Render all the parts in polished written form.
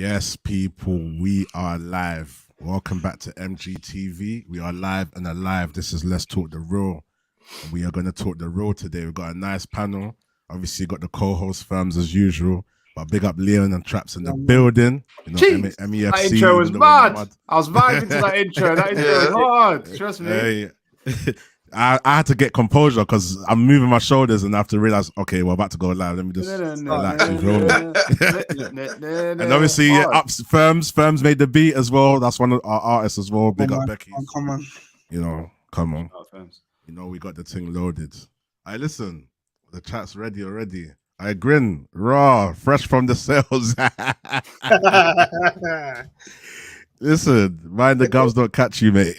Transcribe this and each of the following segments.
Yes, people, we are live. Welcome back to MGTV. We are live and alive. This is Let's Talk the Real. And we are going to talk the real today. We've got a nice panel. Obviously, got the co-host firms as usual. But big up Leon and Traps in the building. You know, Jeez, MEFC. that intro was mad. I was vibing to that intro. That intro was hard. Trust me. Hey. I had to get composure because I'm moving my shoulders and I have to realize, okay, we're about to go live. Let me just relax. You feel me? And obviously, Firms made the beat as well. That's one of our artists as well. Big up Becky. Come on. You know, come on. Oh, you know, we got the thing loaded. I listen. The chat's ready already. I grin, raw, fresh from the sales. Listen, mind the gums don't catch you, mate.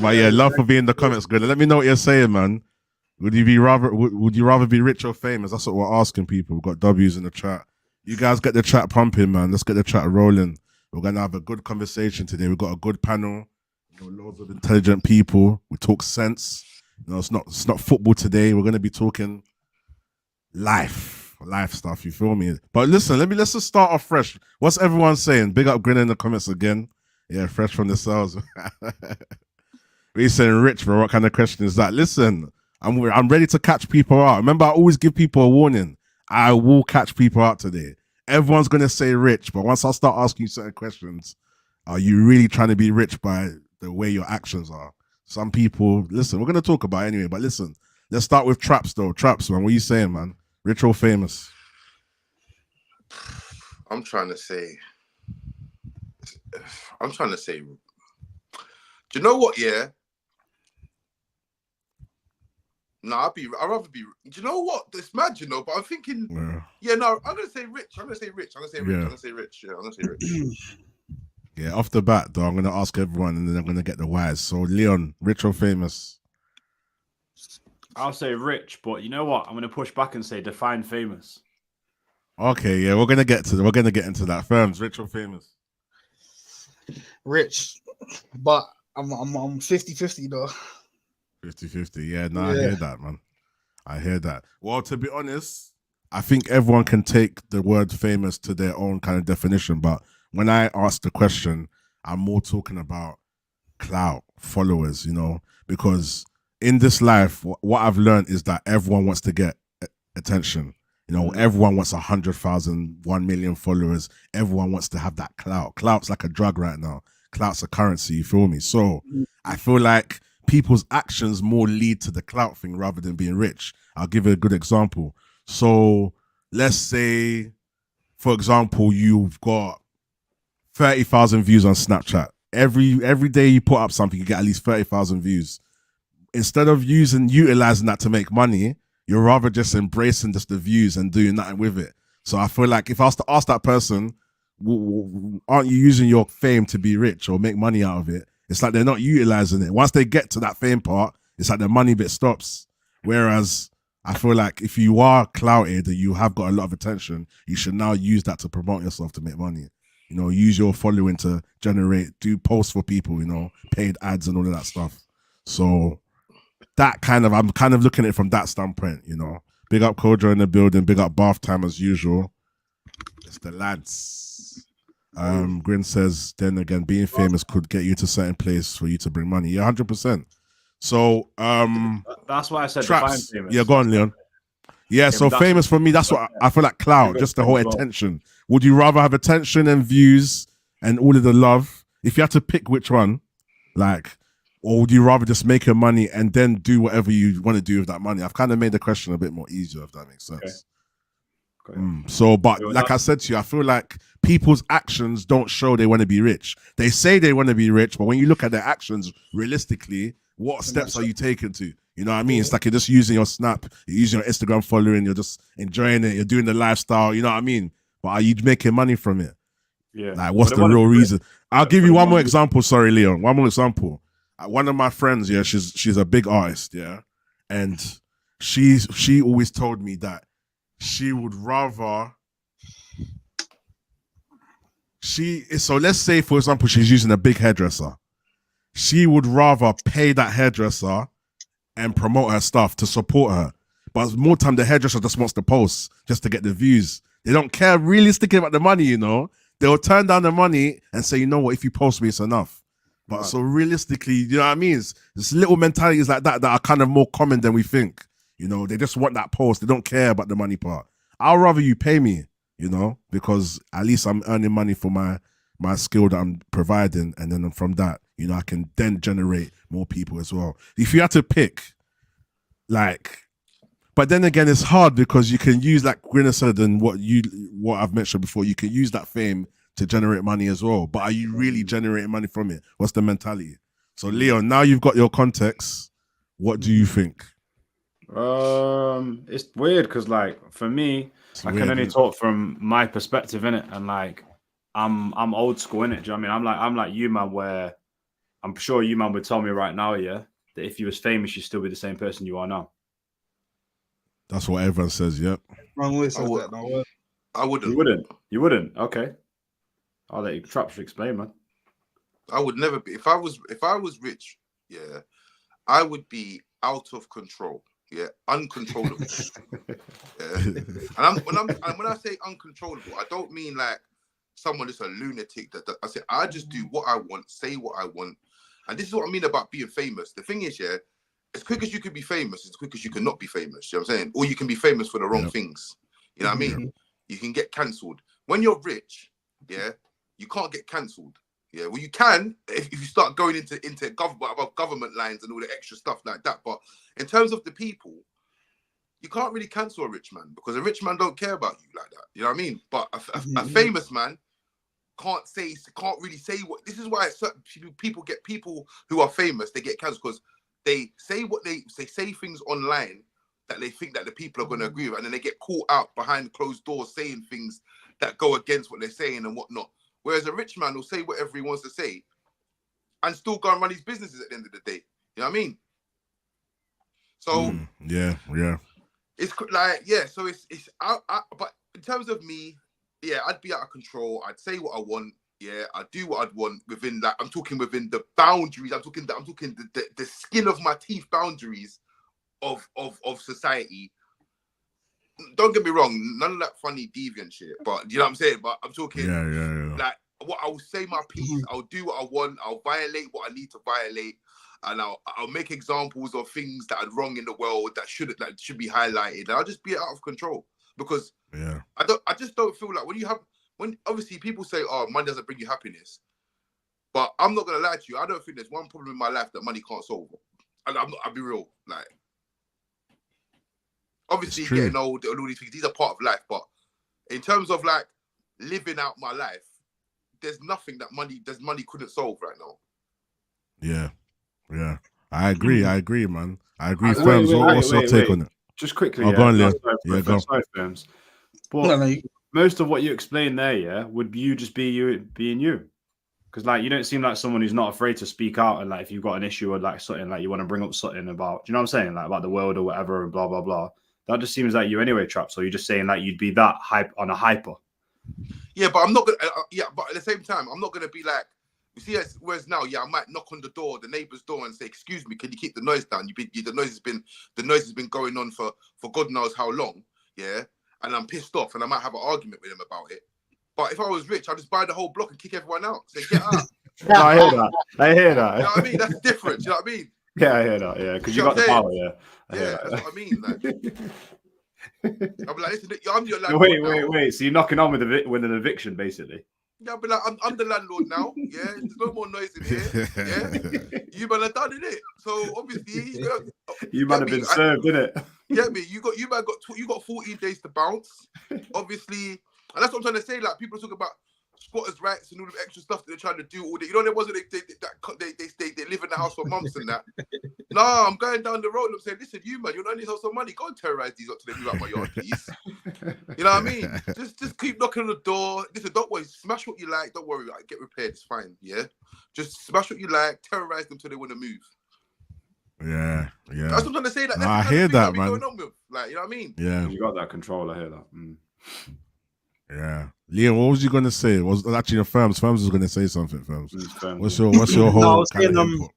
But yeah, love for being in the comments, good. Let me know what you're saying, man. Would you rather be rich or famous? That's what we're asking people. We've got W's in the chat. You guys get the chat pumping, man. Let's get the chat rolling. We're gonna have a good conversation today. We've got a good panel. You know, loads of intelligent people. We talk sense. You know, it's not football today. We're gonna be talking life stuff, you feel me? But listen, let's just start off fresh. What's everyone saying? Big up Grin in the comments again. Yeah, fresh from the cells. We saying rich, bro. What kind of question is that? Listen, I'm ready to catch people out. Remember, I always give people a warning. I will catch people out today. Everyone's gonna say rich, but once I start asking you certain questions, are you really trying to be rich by the way your actions are? Some people, listen, we're gonna talk about it anyway, but listen, let's start with Traps though. Traps, man, what are you saying, man? Rich or famous? I'm trying to say. Do you know what? Yeah. No, I'd rather be. Do you know what? It's mad, you know. But I'm thinking. Yeah, no. I'm gonna say rich. I'm gonna say rich. Yeah, off the bat though, I'm gonna ask everyone, and then I'm gonna get the whys. So, Leon, rich or famous? I'll say rich, but you know what? I'm going to push back and say define famous. Okay, yeah, we're gonna get into that. Firms, rich or famous? Rich, but I'm 50-50 though. 50-50. Yeah, no, I hear that, man. I hear that. Well, to be honest, I think everyone can take the word famous to their own kind of definition. But when I ask the question, I'm more talking about clout, followers, you know, because in this life, what I've learned is that everyone wants to get attention. You know, everyone wants 100,000, 1 million followers. Everyone wants to have that clout. Clout's like a drug right now. Clout's a currency, you feel me? So I feel like people's actions more lead to the clout thing rather than being rich. I'll give you a good example. So let's say, for example, you've got 30,000 views on Snapchat. Every day you put up something, you get at least 30,000 views. Instead of utilizing that to make money, you're rather just embracing just the views and doing nothing with it. So I feel like if I was to ask that person, aren't you using your fame to be rich or make money out of it? It's like they're not utilizing it. Once they get to that fame part, it's like the money bit stops. Whereas I feel like if you are clouted and you have got a lot of attention, you should now use that to promote yourself to make money. You know, use your following to do posts for people, you know, paid ads and all of that stuff. So I'm kind of looking at it from that standpoint, you know. Big up Kojo in the building, big up Bath Time as usual. It's the lads. Grin says, then again, being famous could get you to a certain place for you to bring money. Yeah, 100%. So that's why I said Traps. define famous. Yeah, go on, Leon. Yeah, so famous for me, that's what I feel like clout, just the whole attention. Would you rather have attention and views and all of the love? If you had to pick which one, like, or would you rather just make your money and then do whatever you want to do with that money? I've kind of made the question a bit more easier, if that makes sense. Okay. So, but like I said to you, I feel like people's actions don't show they want to be rich. They say they want to be rich, but when you look at their actions realistically, what steps are you taking to? You know what I mean? It's like you're just using your Snap, you're using your Instagram following, you're just enjoying it, you're doing the lifestyle, you know what I mean? But are you making money from it? Yeah. Like, what's the real reason? I'll give you one more example. Sorry, Leon. One more example. One of my friends, yeah, she's a big artist, yeah, and she always told me that she would rather so let's say, for example, she's using a big hairdresser. She would rather pay that hairdresser and promote her stuff to support her. But more time, the hairdresser just wants the posts just to get the views. They don't care realistically about the money, you know. They'll turn down the money and say, you know what, if you post me, it's enough. But Right. so realistically, you know what I mean? It's little mentalities like that are kind of more common than we think. You know, they just want that post. They don't care about the money part. I'd rather you pay me, you know, because at least I'm earning money for my skill that I'm providing. And then from that, you know, I can then generate more people as well. If you had to pick, like, but then again, it's hard because you can use, like Gwyneth said, and what I've mentioned before, you can use that fame to generate money as well. But are you really generating money from it? What's the mentality? So, Leon, now you've got your context. What do you think? It's weird because, like, for me, I can only talk from my perspective in it, and like, I'm old school in it. Do you know what I mean? I'm like you, man. Where I'm sure you, man, would tell me right now, yeah, that if you was famous, you'd still be the same person you are now. That's what everyone says. Yep. Man always says that now. I wouldn't. You wouldn't. You wouldn't. Okay. I'll let you Traps explain, man. I would never be. If I was rich, yeah, I would be out of control. Yeah, uncontrollable. Yeah. And when I say uncontrollable, I don't mean like someone is a lunatic. That I say I just do what I want, say what I want, and this is what I mean about being famous. The thing is, yeah, as quick as you can be famous, as quick as you can not be famous. You know what I'm saying? Or you can be famous for the wrong things. You know what I mean? You can get cancelled when you're rich. Yeah, you can't get cancelled. Yeah, well, you can if you start going into government lines and all the extra stuff like that. But in terms of the people, you can't really cancel a rich man because a rich man don't care about you like that. You know what I mean? But a famous man can't really say what. This is why certain people who are famous, they get cancelled because they say what they say things online that they think that the people are going to agree with, and then they get caught out behind closed doors saying things that go against what they're saying and whatnot. Whereas a rich man will say whatever he wants to say and still go and run his businesses at the end of the day. You know what I mean? So yeah. It's like, yeah, so it's but in terms of me, yeah, I'd be out of control. I'd say what I want. Yeah, I'd do what I'd want within that. I'm talking within the boundaries. I'm talking the skin of my teeth boundaries of society. Don't get me wrong, none of that funny deviant shit, but you know what I'm saying? But I'm talking like what I'll say my piece, I'll do what I want, I'll violate what I need to violate, and I'll make examples of things that are wrong in the world that should be highlighted. And I'll just be out of control because I just don't feel like when obviously people say, oh, money doesn't bring you happiness. But I'm not gonna lie to you, I don't think there's one problem in my life that money can't solve. And I'll be real, like obviously getting old and all these things, these are part of life. But in terms of like living out my life, there's nothing that money couldn't solve right now. Yeah. I agree, man. I agree. Firms, what's your take on it? Just quickly, go on, Leon. Go. Sorry, Firms. But most of what you explained there, yeah, would you just be you being you? Because like you don't seem like someone who's not afraid to speak out, and like if you've got an issue or like something like you want to bring up something about, do you know what I'm saying, like about the world or whatever and blah blah blah. That just seems like you anyway, Trap. So you're just saying that you'd be that hype on a hyper. Yeah, but I'm not gonna. But at the same time, I'm not gonna be like. You see, whereas now, I might knock on the neighbor's door, and say, "Excuse me, can you keep the noise down? The noise has been going on for God knows how long." Yeah, and I'm pissed off, and I might have an argument with him about it. But if I was rich, I'd just buy the whole block and kick everyone out. Say, get out. No, I hear that. You know what I mean? That's different. You know what I mean? Yeah, I hear that. Yeah, because you got the power. Yeah, that's what I mean. Like, I'll be like, listen, I'm your landlord. Wait. So you're knocking on with an eviction, basically. Yeah, but like, I'm the landlord now. Yeah, there's no more noise in here. Yeah, you man have done it. So obviously, you man have been served, innit? Yeah, me. You got 14 days to bounce. Obviously, and that's what I'm trying to say. Like people talk about squatters' rights and all the extra stuff that they're trying to do. All the, you know, there wasn't they live in the house for months and that. No, I'm going down the road and I'm saying, listen, you man, you're only some money. Go and terrorize these up till they move out my yard, please. You know what I mean? Just keep knocking on the door. Listen, don't worry, smash what you like. Don't worry, like, get repaired. It's fine. Yeah, just smash what you like. Terrorize them till they want to move. Yeah. That's what I'm trying to say. That I hear that, man. Going on with. Like, you know what I mean? Yeah, you got that control. I hear that. Yeah, Liam, what was you gonna say? Was actually the Firms was gonna say something. Firms, what's your whole kind of input?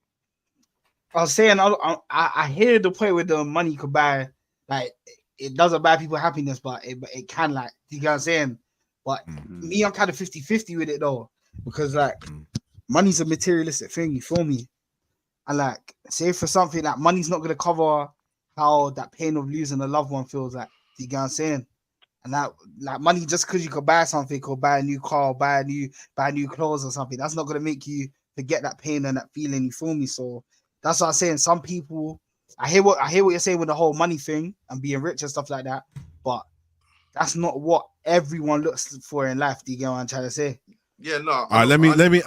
I was saying I hear the point where the money could buy, like it doesn't buy people happiness, but it can, like, you get what I'm saying? But me, I'm kind of 50-50 with it though, because like money's a materialistic thing, you feel me? And like, say for something that money's not gonna cover how that pain of losing a loved one feels like, you get what I'm saying? And that, like, money, just because you could buy something or buy a new car, buy new clothes or something, that's not gonna make you forget that pain and that feeling, you feel me? So that's what I'm saying. Some people, I hear what you're saying with the whole money thing and being rich and stuff like that, but that's not what everyone looks for in life. Do you get what I'm trying to say? Yeah, no. All right, let me.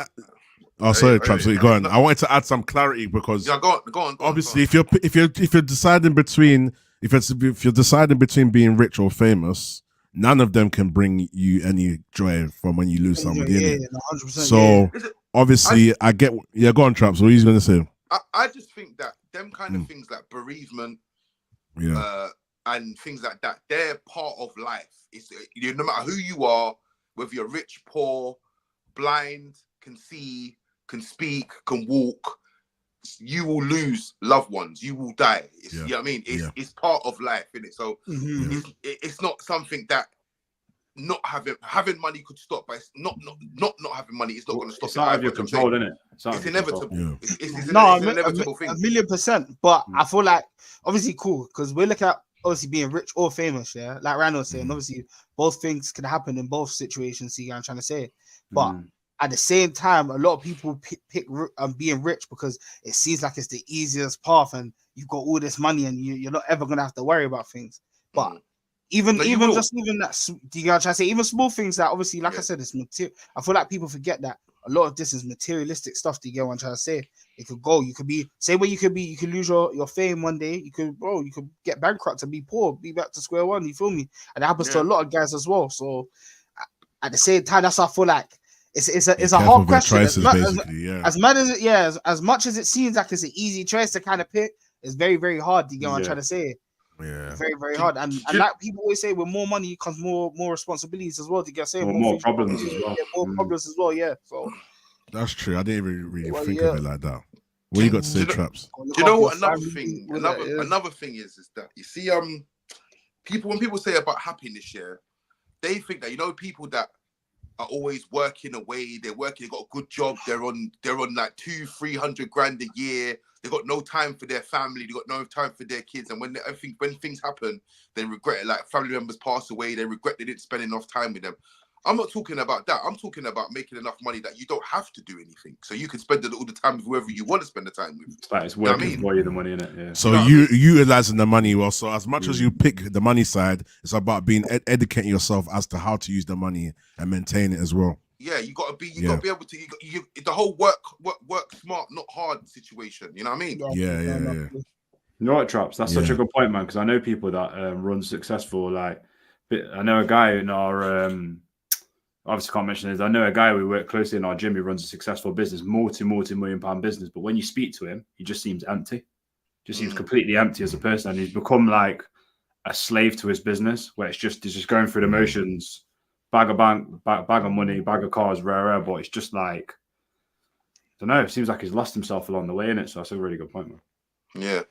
Oh, sorry, Traps. Go on. I wanted to add some clarity because go on. Obviously, if you're deciding between if you're deciding between being rich or famous, none of them can bring you any joy from when you lose somebody. Yeah, in it. 100%. So obviously, I get. Yeah, go on, Traps. What are you going to say? I just think that them kind of things like bereavement, and things like that, they're part of life. It's, no matter who you are, whether you're rich, poor, blind, can see, can speak, can walk, you will lose loved ones. You will die. You know what I mean? It's part of life, isn't it? So it's not something that not having money could stop, but it's not having money. It's not going to stop. It's out of your control, isn't it? It's inevitable. Yeah. It's an inevitable thing. 1,000,000%. But I feel like, obviously, cool, because we're looking at obviously being rich or famous. Yeah, like Randall was saying, obviously both things can happen in both situations. See what I'm trying to say? But at the same time, a lot of people pick being rich because it seems like it's the easiest path, and you've got all this money, and you're not ever gonna have to worry about things. But even that, do you know what I'm trying to say? Even small things that obviously, like I said, it's material. I feel like people forget that a lot of this is materialistic stuff. Do you get what I'm trying to say? It could go. You could be same way. You could lose your fame one day. You could get bankrupt and be poor, be back to square one. You feel me? And it happens to a lot of guys as well. So at the same time, that's why I feel like it's a hard question. As much as it seems like it's an easy choice to kind of pick, it's very, very hard. Do you get what I'm trying to say? Yeah, very, very hard. And like people always say, with more money comes more responsibilities as well. Do you get what I'm saying? More problems as well. More problems as well. Yeah. So that's true. I didn't even really think of it like that. What you got to say, Traps? Do you know what? Another thing is that you see, when people say about happiness, they think that people that are always working away, they've got a good job, they're on like 200-300 grand a year. They've got no time for their family. They've got no time for their kids. And when things happen, they regret it. Like family members pass away, they regret they didn't spend enough time with them. I'm not talking about that. I'm talking about making enough money that you don't have to do anything. So you can spend all the time with whoever you want to spend the time with. It's working for you, the money in it. Yeah. So you utilizing the money well. So as much as you pick the money side, it's about being educating yourself as to how to use the money and maintain it as well. Yeah, you gotta be able to. You the whole work smart, not hard situation. You know what I mean? Yeah. You know what, Traps? That's such a good point, man. Because I know people that run successful. Like, I know a guy in our obviously can't mention this. I know a guy we work closely in our gym who runs a successful business, multi-million-pound business. But when you speak to him, he just seems empty. Just seems completely empty as a person, and he's become like a slave to his business, where he's just going through the motions. Bag of money, bag of cars, rare, but it's just like, I don't know. It seems like he's lost himself along the way in it. So that's a really good point, man. Yeah.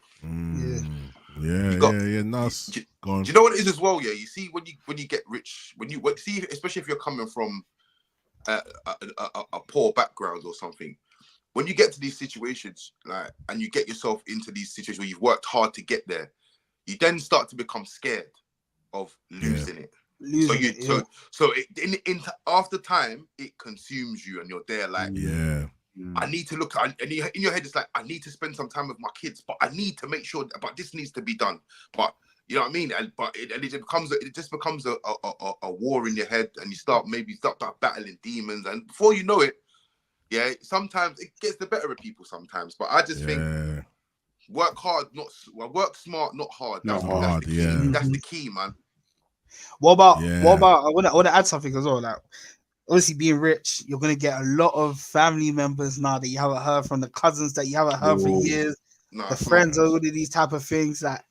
Nice. Do you know what it is as well? Yeah, you see when you get rich, especially if you're coming from a poor background or something, when you get to these situations, like, and you get yourself into these situations where you've worked hard to get there, you then start to become scared of losing it. So after time it consumes you, and you're there like, I need to look, and in your head it's like, I need to spend some time with my kids, but I need to make sure but this needs to be done, but you know what I mean, and it just becomes a war in your head, and you start battling demons, and before you know it, sometimes it gets the better of people sometimes. But I just think work work smart, not hard. That's the key, man. What about I want to add something as well. Like, obviously being rich, you're gonna get a lot of family members now that you haven't heard from, the cousins that you haven't heard for years, the friends, all of these type of things. That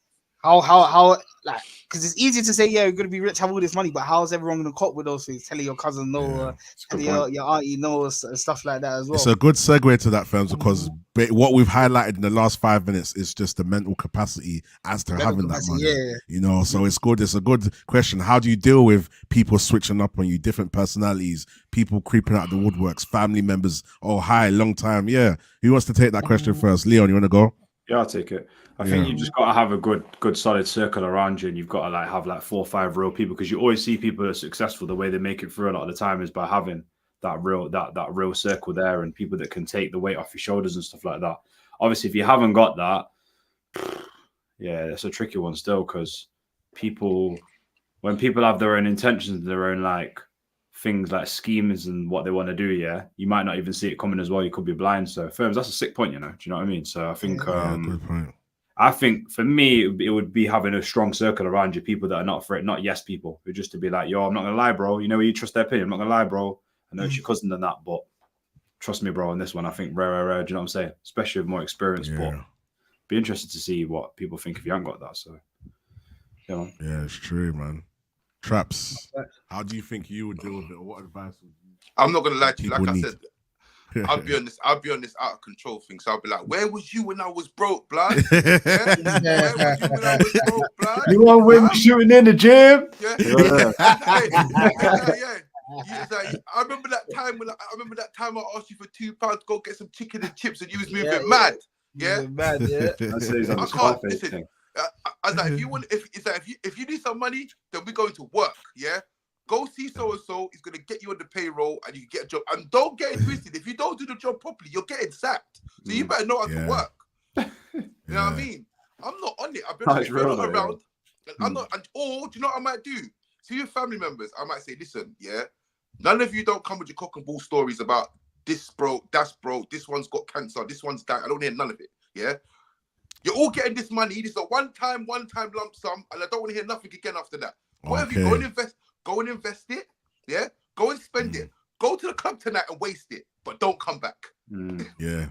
How like, because it's easy to say, yeah, you're gonna be rich, have all this money, but how's everyone gonna cope with those things? Telling your cousin no, telling your auntie no, and stuff like that as well. It's a good segue to that, films, because what we've highlighted in the last 5 minutes is just the mental capacity as to having that money. Yeah. You know, so it's good. It's a good question. How do you deal with people switching up on you, different personalities, people creeping out the woodworks, family members? Oh, hi, long time. Yeah. Who wants to take that question first? Leon, you want to go? Yeah, I'll take it. I think you just got to have a good solid circle around you, and you've got to like have like 4 or 5 real people, because you always see people that are successful. The way they make it through a lot of the time is by having that real circle there, and people that can take the weight off your shoulders and stuff like that. Obviously, if you haven't got that, yeah, it's a tricky one still, because when people have their own intentions, their own like things like schemes and what they want to do, yeah, you might not even see it coming as well. You could be blind. So firms, that's a sick point, you know. Do you know what I mean? So I think good point. I think for me, it would be having a strong circle around you, people that are not afraid, not yes people, who just to be like, yo, I'm not gonna lie, bro. You know, you trust their opinion. I'm not gonna lie, bro. I know it's your cousin and that, but trust me, bro. On this one, I think rare. Do you know what I'm saying? Especially with more experience. Yeah. But be interested to see what people think if you haven't got that. So yeah, man. Yeah, it's true, man. Traps, how do you think you would deal with it? What advice would you? I'm not gonna lie to you. Like People I need. said, I'll be on this out of control thing. So I'll be like, where was you when I was broke, blood? Yeah? Where was you when I was broke, blood? You want women shooting in the gym? Yeah. It's like, I remember that time I asked you for £2 to go get some chicken and chips, and you was moving mad. Yeah, mad. Yeah. I can't listen. I was like, if you need some money, then we're going to work. Yeah. Go see so and so. He's gonna get you on the payroll, and you get a job. And don't get it twisted. If you don't do the job properly, you're getting sacked. So you better know how to work. You know what I mean? I'm not on it. I've been around. And I'm not. Or do you know what I might do? To your family members, I might say, listen, yeah, none of you don't come with your cock and bull stories about this broke, that's broke, this one's got cancer, this one's died. I don't hear none of it. Yeah. You're all getting this money. This is a one-time lump sum, and I don't want to hear nothing again after that. Whatever you go and invest. Go and invest it, yeah? Go and spend it. Go to the club tonight and waste it, but don't come back. Yeah.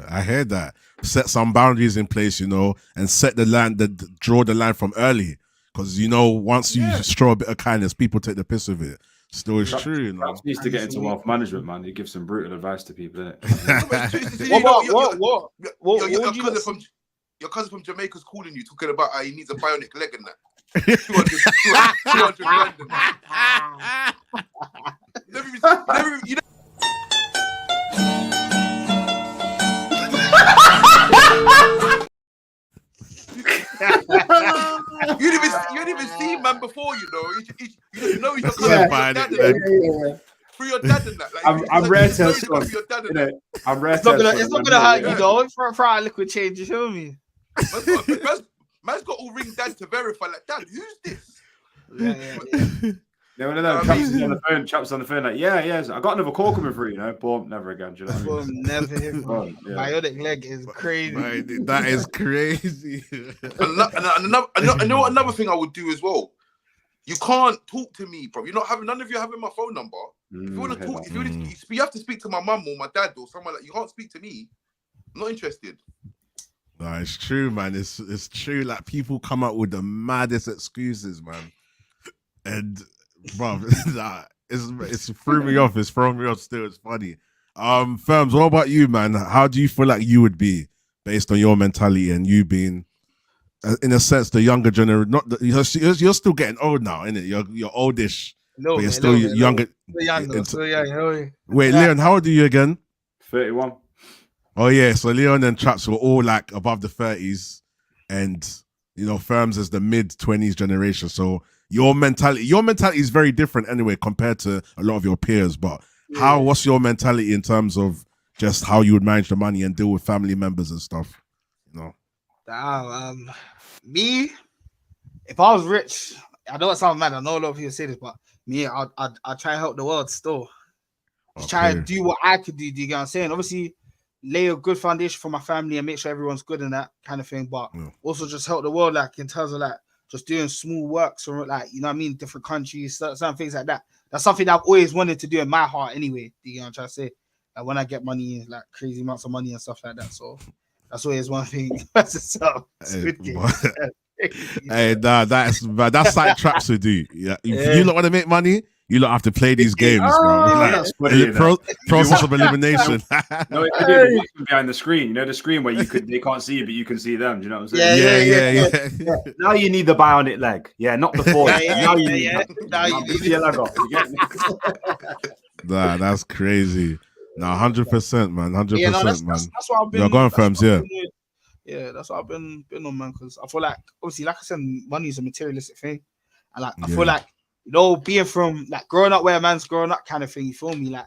I heard that. Set some boundaries in place, you know, and set the line, draw the line from early. Because, you know, once you show a bit of kindness, people take the piss of it. Still, it's true, you know. Perhaps needs to get into wealth management, man. He gives some brutal advice to people, innit? Your cousin from Jamaica's calling you, talking about he needs a bionic leg and that. 200 grand. You know. You didn't even see man before, you know. You know he's your cousin through your dad and that. Like, I'm rare to your dad and that. I'm rare. It's not gonna hurt you though. For our liquid change, you feel me? Man's got all ring dad to verify. Like, dad, who's this? Yeah, one of them chaps on the phone, like, yeah. I got another call coming through, you know. Boom, never again. Do you know what I mean? Never him. Bionic leg is crazy. Right, that is crazy. Another thing I would do as well. You can't talk to me, bro. None of you having my phone number. If you want to talk, you have to speak to my mum or my dad or someone like. You can't speak to me. I'm not interested. No, it's true, man. It's true. Like, people come up with the maddest excuses, man. And bro, it's threw me off. It's thrown me off still. It's funny. Firms, what about you, man? How do you feel like you would be based on your mentality and you being, in a sense, the younger generation? You're still getting old now, innit? You're oldish, but you're still younger. Wait, Leon, how old are you again? 31. Oh yeah, so Leon and Traps were all like above the 30s, and you know, Firms is the mid-20s generation. So your mentality is very different anyway compared to a lot of your peers. But what's your mentality in terms of just how you would manage the money and deal with family members and stuff? You know, me, if I was rich, I know it sounds mad. I know a lot of people say this, but me, I'd try to help the world still. Try to do what I could do. Do you get what I'm saying? Obviously, lay a good foundation for my family and make sure everyone's good and that kind of thing. But also just help the world, like in terms of like just doing small works or like, you know what I mean, different countries, certain things like that. That's something I've always wanted to do in my heart anyway. Do you know what I'm trying to say? Like when I get money, like crazy amounts of money and stuff like that. So that's always one thing. Hey, nah, that's like traps we do. Yeah, if you don't want to make money, you don't have to play these games, bro. Like, that's funny, process of elimination. No, if you do the watching behind the screen, you know the screen where they can't see you, but you can see them. Do you know what I'm saying? Yeah. Now you need the bionic leg. Yeah, not before. Now you need Now you need your leg off. You get me? Nah, that's crazy. Nah, 100%, man. 100%, man. That's what I've been. You're going firms, yeah. Yeah, that's what I've been on, man. Because I feel like, obviously, like I said, money is a materialistic thing, and like I feel like, you know, being from like growing up where a man's growing up kind of thing. You feel me? Like,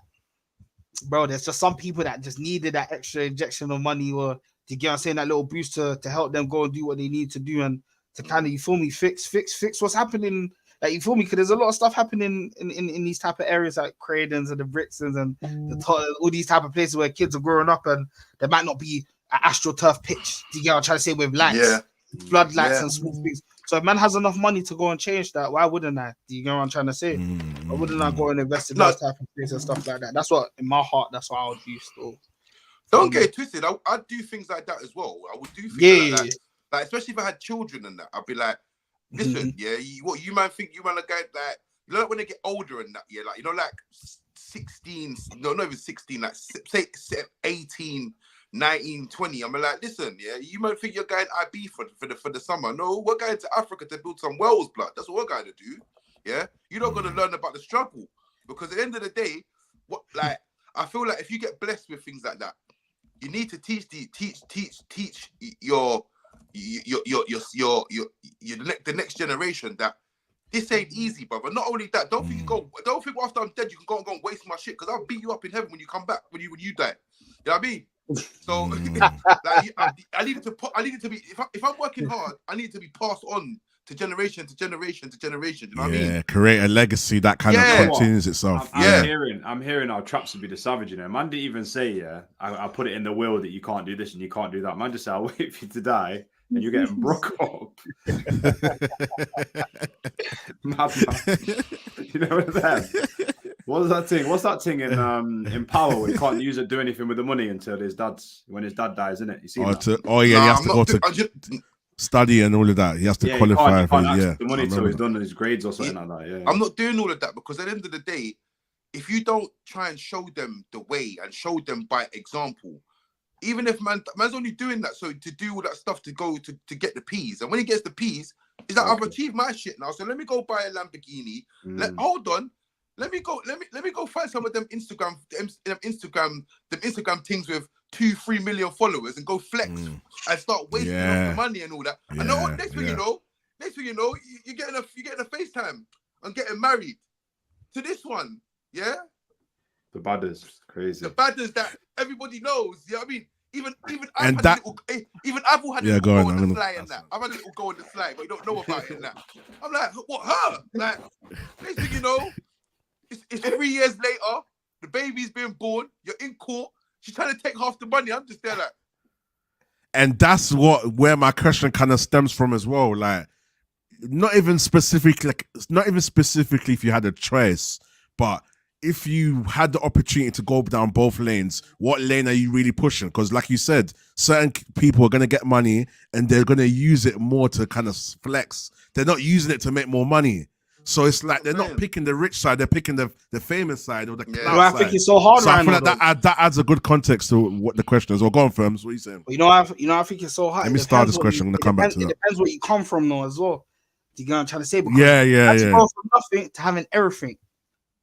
bro, there's just some people that just needed that extra injection of money, or to get on saying that little boost to help them go and do what they need to do, and to kind of, you feel me, fix what's happening. Like, you feel me? Because there's a lot of stuff happening in these type of areas like Cradens and the Brixtons and all these type of places where kids are growing up, and there might not be an AstroTurf pitch. Do you get what I'm trying to say? With lights, floodlights, and small things. So if man has enough money to go and change that, why wouldn't I? Do you get what I'm trying to say? Why wouldn't I go and invest in those type of things and stuff like that? That's what, in my heart, that's what I would do still. Don't get it twisted. I'd do things like that as well. I would do things like that. Like, especially if I had children and that, I'd be like, listen, what you man think you man are going like, you know, like when they get older and that, like, you know, like 16, no, not even 16, like say 18, 19, 20. I'm like, listen, you might think you're going IB for the summer. No, we're going to Africa to build some Wales blood. That's what we're going to do. Yeah, you're not going to learn about the struggle, because at the end of the day, I feel like if you get blessed with things like that, you need to teach the next generation that this ain't easy, brother. Not only that, don't think after I'm dead you can go and waste my shit, because I'll beat you up in heaven when you come back, when you die. You know what I mean? So I needed to be, if I'm working hard, I need to be passed on to generation to generation to generation. You know what I mean? Yeah, create a legacy that kind of continues itself. I'm hearing our traps would be the savage, you know. Man didn't even say, I put it in the will that you can't do this and you can't do that. Man just said, I'll wait for you to die and you're getting broke up. Mad. You know what I'm saying? What's that thing in Power where you can't use it, do anything with the money until when his dad dies, isn't it? You see that? He has to go to study and all of that. He has to qualify for the money until he's done his grades or something like that. Yeah. I'm not doing all of that, because at the end of the day, if you don't try and show them the way and show them by example, even if man's only doing that so to do all that stuff to go to get the P's, and when he gets the P's, he's like, I've achieved my shit now, so let me go buy a Lamborghini. Hold on. Let me go find some of them Instagram things with 2-3 million followers and go flex and start wasting off the money and all that. And know what? Next thing you know, you're getting a FaceTime and getting married to this one. Yeah. The badders, crazy. The badders that everybody knows. You know what I mean? Even I've had a little go on the fly in that. I've had a little go on the fly, but you don't know about it in that. I'm like, what, her? Like, next thing you know, it's 3 years later, the baby's been born, you're in court, she's trying to take half the money. I'm just there like. And that's where my question kind of stems from as well. Like, not even specifically if you had a choice, but if you had the opportunity to go down both lanes, what lane are you really pushing? Because like you said, certain people are going to get money and they're going to use it more to kind of flex. They're not using it to make more money. So it's like they're not picking the rich side; they're picking the famous side or the clout side. I think it's so hard. So I feel like that adds a good context to what the question is. Well, go on, Firms. What are you saying? I think it's so hard. Let me start this question. I'm gonna come back to that. It depends where you come from, though, as well. Do you get what I'm trying to say? Because you go from nothing to having everything.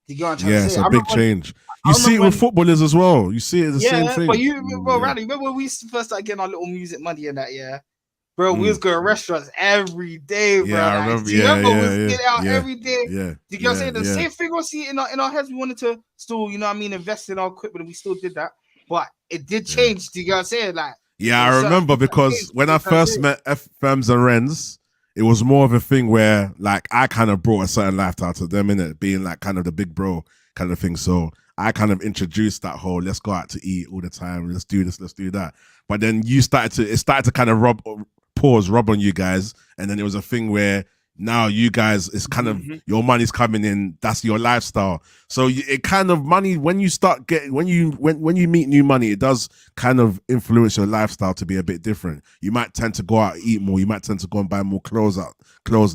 Do you get what I'm trying to say? It's a big change. You see it with footballers as well. You see it the same thing. But Randy, remember when we first started getting our little music money and that, bro, we was going to restaurants every day, bro. Yeah, I remember. We was getting out every day. Yeah. You know what I'm saying? The same thing we see in our heads. We wanted to still, you know what I mean, invest in our equipment, and we still did that. But it did change. Do you know what I'm saying? Like, I remember, because when I first met Firms and Rens, it was more of a thing where, like, I kind of brought a certain lifestyle to them, innit? Being like kind of the big bro kind of thing. So I kind of introduced that whole, let's go out to eat all the time. Let's do this, let's do that. But then it started to kind of rub on you guys. And then it was a thing where now you guys, it's kind of your money's coming in. That's your lifestyle. So it kind of money when you start getting when you meet new money, it does kind of influence your lifestyle to be a bit different. You might tend to go out and eat more. You might tend to go and buy more clothes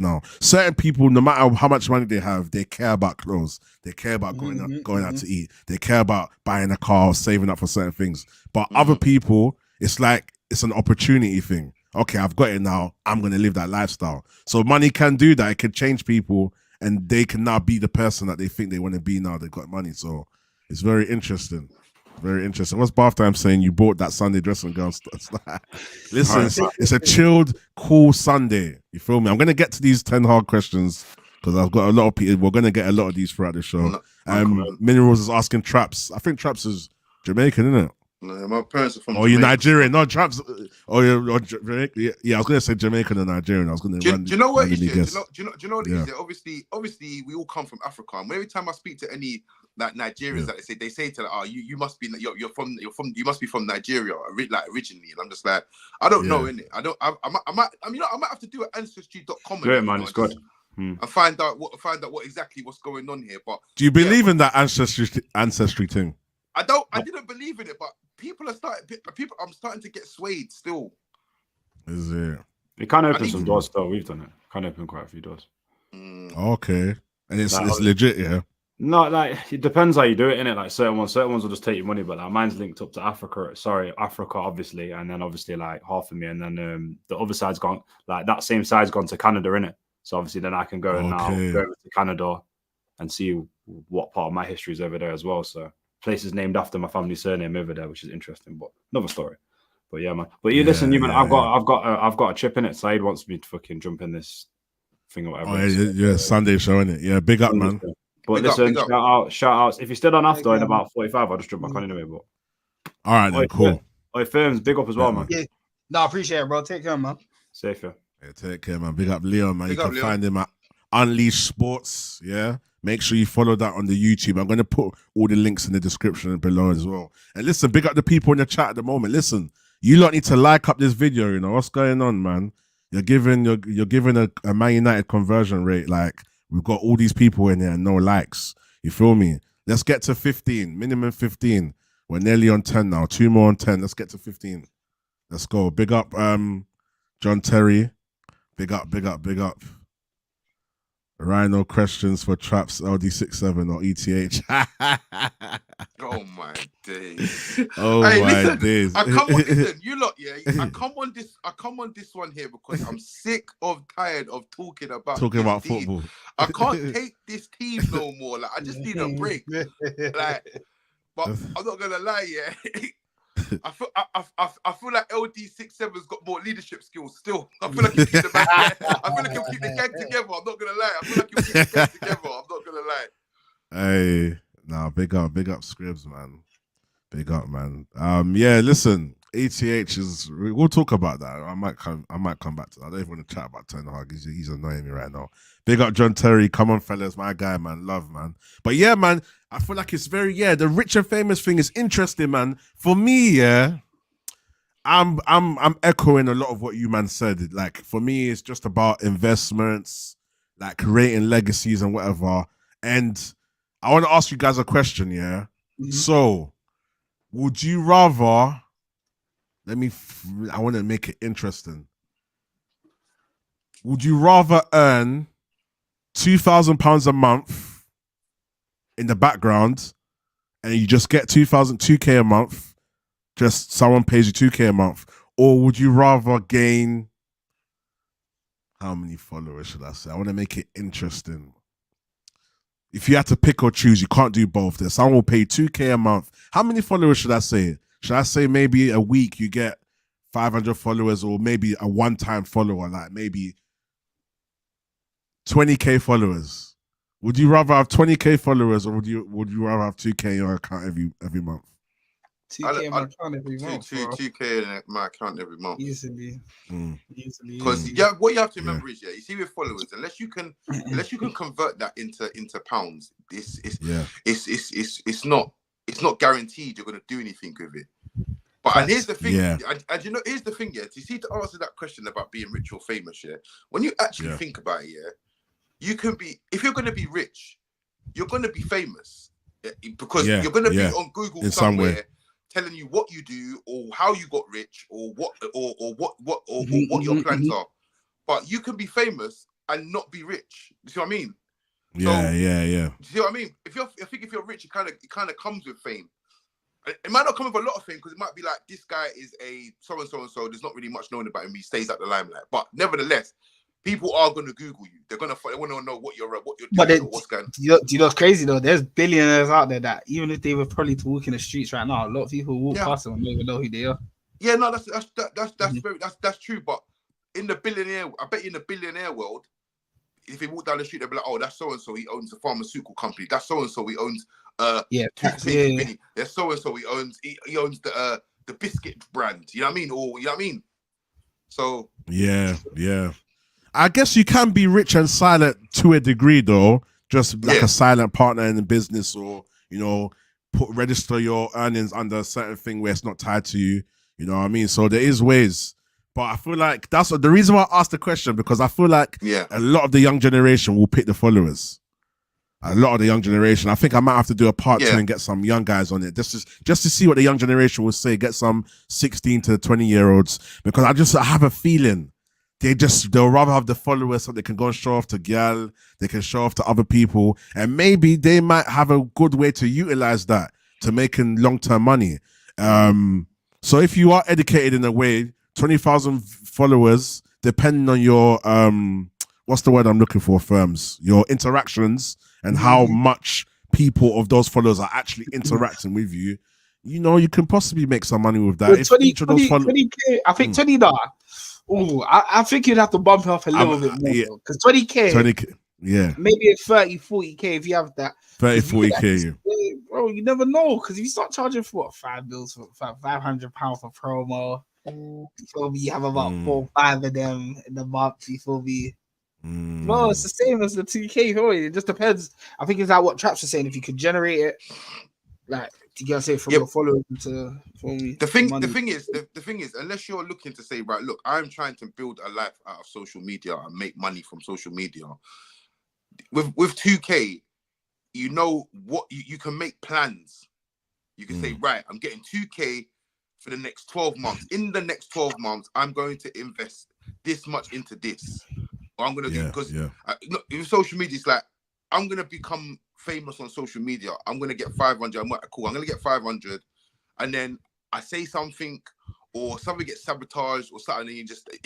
now. Certain people, no matter how much money they have, they care about clothes. They care about going out to eat. They care about buying a car, saving up for certain things. But other people, it's like it's an opportunity thing. Okay, I've got it now. I'm going to live that lifestyle. So money can do that. It can change people and they can now be the person that they think they want to be now they've got money. So it's very interesting. Very interesting. What's Bath Time saying? You bought that Sunday dressing girl stuff. Listen, it's a chilled, cool Sunday. You feel me? I'm going to get to these 10 hard questions because I've got a lot of people. We're going to get a lot of these throughout the show. Minerals is asking Traps. I think Traps is Jamaican, isn't it? No, my parents are from. Oh, you're Nigerian? No, Traps. Oh, you're Jamaican. Yeah, I was gonna say Jamaican and Nigerian. I was gonna. Do you know what it is? Do you know what it is? Obviously, we all come from Africa, and every time I speak to any like Nigerians, that they say to like, you must be you must be from Nigeria, like originally, and I'm just like, I don't know, innit? I might have to do an ancestry.com. Do it, man. It's good. And find out what exactly what's going on here. But do you believe in that ancestry thing? I didn't believe in it, but I'm starting to get swayed still. Is it? It can open some doors still. We've done it. Can open quite a few doors. Okay. And it's legit, yeah? No, like, it depends how you do it, innit? Like, certain ones will just take your money, but like, mine's linked up to Africa, obviously, and then obviously, like, half of me, and then the other side's gone, like, that same side's gone to Canada, innit? So obviously then I can go and now go over to Canada and see what part of my history is over there as well, so... Places named after my family surname over there, which is interesting, but another story. But yeah, man. But listen, I've got a chip in it. Saeed wants me to fucking jump in this thing or whatever. Oh, yeah, Sunday show, innit? Yeah, big up, man. But listen, shout outs. If you're still on after in about 45, I'll just jump back on anyway. But all right, then, cool. Oi, Firms, big up as well, man. Yeah, no, I appreciate it, bro. Take care, man. Safe, yeah. Take care, man. Big up Leo, man. Big you up, can Leo. find him at Unleash Sports. Yeah. Make sure you follow that on the YouTube. I'm going to put all the links in the description below as well. And listen, big up the people in the chat at the moment. Listen, you lot need to like up this video. You know what's going on, man. You're giving a Man United conversion rate. Like, we've got all these people in here and no likes. You feel me? Let's get to 15, minimum 15. We're nearly on 10 now. 2 more on 10. Let's get to 15. Let's go. Big up, John Terry. Big up. Rhino questions for Traps LD67 or ETH. Oh my days! Days! Listen, you lot, yeah. I come on this one here because I'm sick of tired of talking about football. I can't take this team no more. Like, I just need a break. Like, but I'm not gonna lie, yeah. I feel like LD67's got more leadership skills still. I feel like he'll keep the gang together. I'm not gonna lie. I feel like he'll keep the gang together. I'm not gonna lie. Hey, nah, big up Scribs, man. Big up, man. Yeah, listen, ETH is. We'll talk about that. I might come back to that. I don't even want to chat about Ten Hag. He's annoying me right now. Big up John Terry. Come on, fellas, my guy, man. Love, man. But yeah, man. I feel like it's very the rich and famous thing is interesting, man. For me, yeah, I'm echoing a lot of what you man said. Like, for me, it's just about investments, like creating legacies and whatever. And I want to ask you guys a question, yeah. So, would you rather? I want to make it interesting. Would you rather earn £2,000 a month in the background, and you just get 2K a month, just someone pays you 2K a month, or would you rather gain, how many followers should I say? I want to make it interesting. If you had to pick or choose, you can't do both. There, someone will pay 2K a month. How many followers should I say? Should I say maybe a week you get 500 followers, or maybe a one-time follower, like maybe 20K followers? Would you rather have 20K followers, or would you rather have 2K in your account every month? 2K in my account every month. 2K in my account every month. Easily. Because what you have to remember is, you see with followers, unless you can convert that into pounds, it's not guaranteed you're gonna do anything with it. But and here's the thing, Yeah. and you know, here's the thing, yeah. You see, to answer that question about being rich or famous, yeah. When you actually think about it, yeah, you can be, if you're going to be rich, you're going to be famous, because you're going to be on Google in somewhere telling you what you do or how you got rich or what your plans are. But you can be famous and not be rich. You see what I mean? Yeah. You see what I mean? I think if you're rich, it kind of comes with fame. It might not come with a lot of fame because it might be like, this guy is a so and so. There's not really much known about him. He stays at the limelight. But nevertheless, people are going to Google you. They want to know what you're doing or what's going on. Do you know what's crazy though? There's billionaires out there that even if they were probably to walk in the streets right now, a lot of people walk past them and don't even know who they are. Yeah, no, that's true. But in the billionaire, I bet you in the billionaire world, if he walked down the street, they'll be like, oh, that's so and so. He owns a pharmaceutical company. That's so and so. He owns toothpaste. There's so and so. He owns the biscuit brand. You know what I mean? Or you know what I mean? So yeah. I guess you can be rich and silent to a degree, though. Just like a silent partner in the business, or register your earnings under a certain thing where it's not tied to you. You know what I mean? So there is ways, but I feel like that's the reason why I asked the question, because I feel like a lot of the young generation will pick the followers. A lot of the young generation. I think I might have to do a part 2 and get some young guys on it, just to see what the young generation will say. Get some 16 to 20-year-olds, because I have a feeling they'll rather have the followers so they can go and show off to girl, they can show off to other people, and maybe they might have a good way to utilize that to making long-term money. So if you are educated in a way, 20,000 followers, depending on your what's the word I'm looking for, firms, your interactions and how much people of those followers are actually interacting with you, you can possibly make some money with that. If each of those followers, 20K, I think 20 $. Oh, I think you'd have to bump it up a little bit more, because 20K, maybe a 30, 40K if you have that. 30, 40K, bro, you never know, because if you start charging for $5 for £500 for promo, you have about 4 or 5 of them in the month. You feel me? No, it's the same as the 2K. It just depends. I think it's like what Traps was saying. If you could generate it, like, you gotta say from your followers to the thing is, unless you're looking to say, right, look, I'm trying to build a life out of social media and make money from social media. With 2K, you know what you can make plans. You can say, right, I'm getting 2K for the next 12 months. In the next 12 months, I'm going to invest this much into this. Or I'm gonna do, because with social media, it's like, I'm gonna become famous on social media. I'm gonna get 500. I'm gonna get 500, and then I say something, or something gets sabotaged, or something. And you just at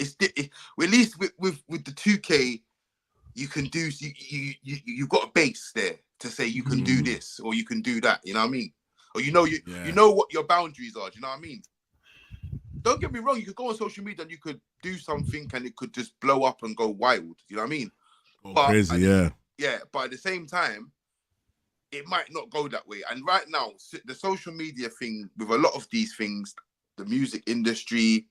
least with the 2K, you can do. You've got a base there to say you can do this or you can do that. You know what I mean? Or you know what your boundaries are. Do you know what I mean? Don't get me wrong. You could go on social media and you could do something, and it could just blow up and go wild. You know what I mean? Crazy, yeah. But at the same time, it might not go that way. And right now, the social media thing with a lot of these things, the music industry,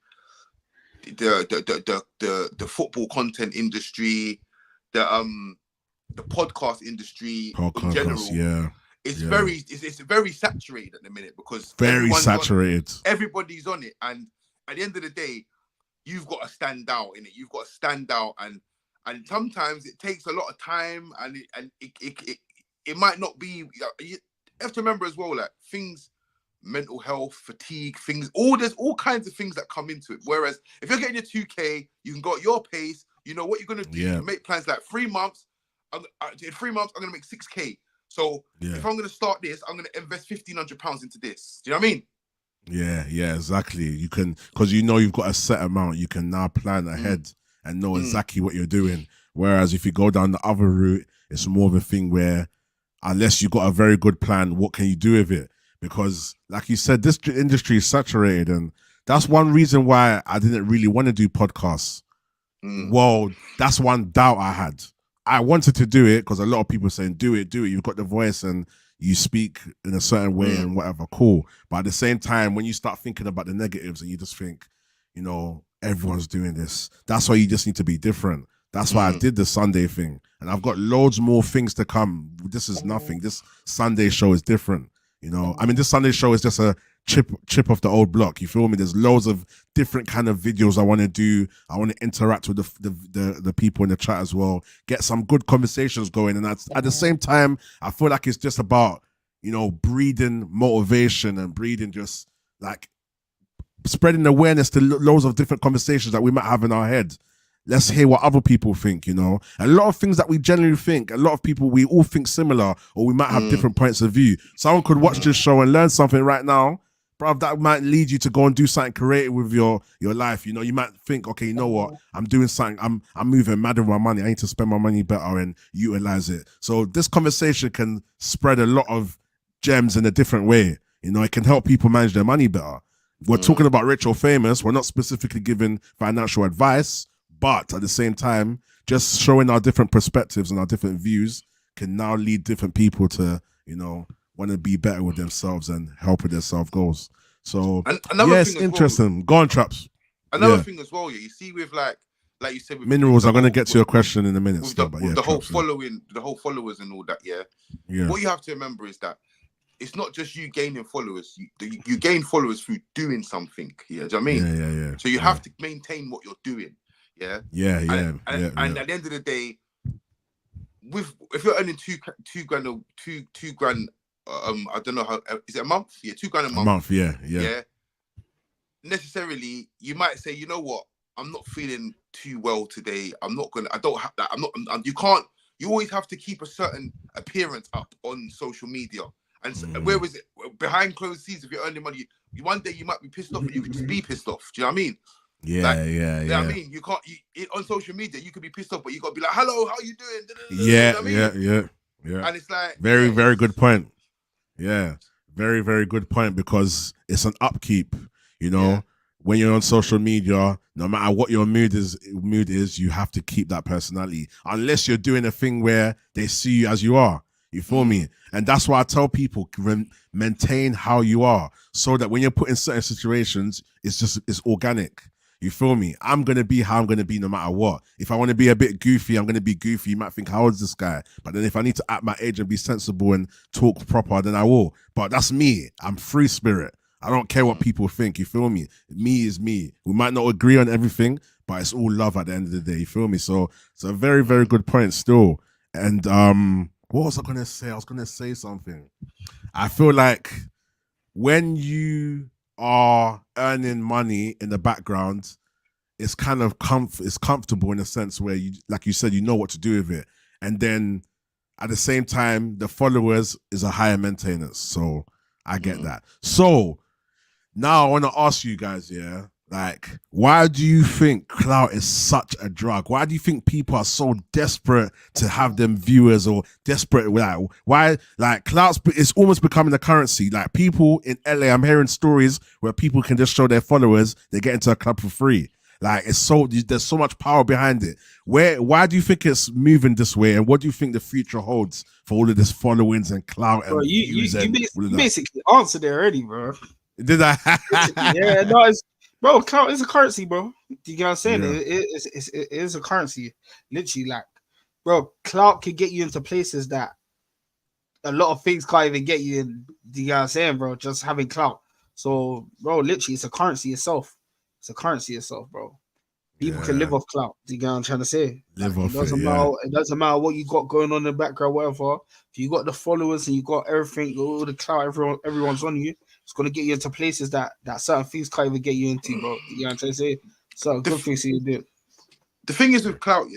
the football content industry, the podcast industry in general, it's very saturated at the minute, because everybody's on it, and at the end of the day, you've got to stand out in it. You've got to stand out, and sometimes it takes a lot of time, and it might not be. You have to remember as well, like, things, mental health, fatigue, things. There's all kinds of things that come into it. Whereas if you're getting your 2K, you can go at your pace. You know what you're gonna do. You make plans like 3 months. In 3 months, I'm gonna make 6K. So if I'm gonna start this, I'm gonna invest £1,500 into this. Do you know what I mean? Yeah, exactly. You can, because you've got a set amount. You can now plan ahead and know exactly what you're doing. Whereas if you go down the other route, it's more of a thing where, unless you got a very good plan, what can you do with it? Because, like you said, this industry is saturated, and that's one reason why I didn't really want to do podcasts. Well, that's one doubt I had. I wanted to do it because a lot of people are saying, do it. You've got the voice and you speak in a certain way and whatever, cool. But at the same time, when you start thinking about the negatives and you just think, everyone's doing this, that's why you just need to be different. That's why I did the Sunday thing. And I've got loads more things to come. This is nothing. This Sunday show is different. You know, I mean, this Sunday show is just a chip off the old block. You feel me? There's loads of different kind of videos I want to do. I want to interact with the people in the chat as well. Get some good conversations going, and at the same time, I feel like it's just about, you know, breeding motivation and breeding just like spreading awareness to loads of different conversations that we might have in our head. Let's hear what other people think, you know. A lot of things that we generally think, a lot of people, we all think similar, or we might have different points of view. Someone could watch this show and learn something right now, bruv, that might lead you to go and do something creative with your life. You know, you might think, okay, you know what, I'm doing something, I'm moving mad with my money. I need to spend my money better and utilize it. So this conversation can spread a lot of gems in a different way. You know, it can help people manage their money better. We're talking about rich or famous. We're not specifically giving financial advice, but at the same time, just showing our different perspectives and our different views can now lead different people to, you know, want to be better with themselves and help with their self goals. So, yes, interesting. Well, go on, Traps. Another thing as well, you see with like you said, with minerals. I'm going to get to your question in a minute. The whole following, the whole followers and all that. Yeah. What you have to remember is that it's not just you gaining followers. You gain followers through doing something. Yeah, do you know what I mean? Yeah. So you have to maintain what you're doing. Yeah. And at the end of the day, if you're earning two grand, I don't know how, is it a month? Yeah, 2 grand a month. A month, yeah. Necessarily, you might say, you know what, I'm not feeling too well today. I don't have that. You always have to keep a certain appearance up on social media. And where was it? Behind closed seats, if you're earning money, one day you might be pissed off and you could just be pissed off. Do you know what I mean? Yeah. I mean, you can't. On social media, you could be pissed off, but you got to be like, "Hello, how you doing?" Yeah. And it's like very good point. Yeah, very, very good point, because it's an upkeep. You know, when you're on social media, no matter what your mood is, you have to keep that personality, unless you're doing a thing where they see you as you are. You feel me? And that's why I tell people, maintain how you are, so that when you're put in certain situations, it's organic. You feel me? I'm going to be how I'm going to be no matter what. If I want to be a bit goofy, I'm going to be goofy. You might think, how old is this guy? But then if I need to act my age and be sensible and talk proper, then I will. But that's me. I'm free spirit. I don't care what people think. You feel me? Me is me. We might not agree on everything, but it's all love at the end of the day. You feel me? So it's a very, very good point still. And what was I going to say? I was going to say something. I feel like when you are earning money in the background, it's kind of it's comfortable in a sense where you, like you said, you know what to do with it. And then at the same time, the followers is a higher maintenance. So I get that. So now I want to ask you guys, like, why do you think clout is such a drug? Why do you think people are so desperate to have them viewers, or desperate? Like, why? Like, clout is almost becoming a currency. Like, people in LA, I'm hearing stories where people can just show their followers, they get into a club for free. Like, there's so much power behind it. Why do you think it's moving this way, and what do you think the future holds for all of this followings and clout? Bro, and you basically answered it already, bro. Did I? Yeah, no, bro, clout is a currency, bro. You get what I'm saying? Yeah. It is a currency. Literally, like, bro, clout can get you into places that a lot of things can't even get you in. You get what I'm saying, bro? Just having clout. So, bro, literally, it's a currency itself. It's a currency itself, bro. People can live off clout. Do you get what I'm trying to say? Live off it doesn't matter what you got going on in the background, whatever. If you got the followers and you got everything, all the clout, everyone's on you, it's gonna get you into places that certain things can't even get you into, bro. You know what I'm trying to say? So good things you do. The thing is with clout,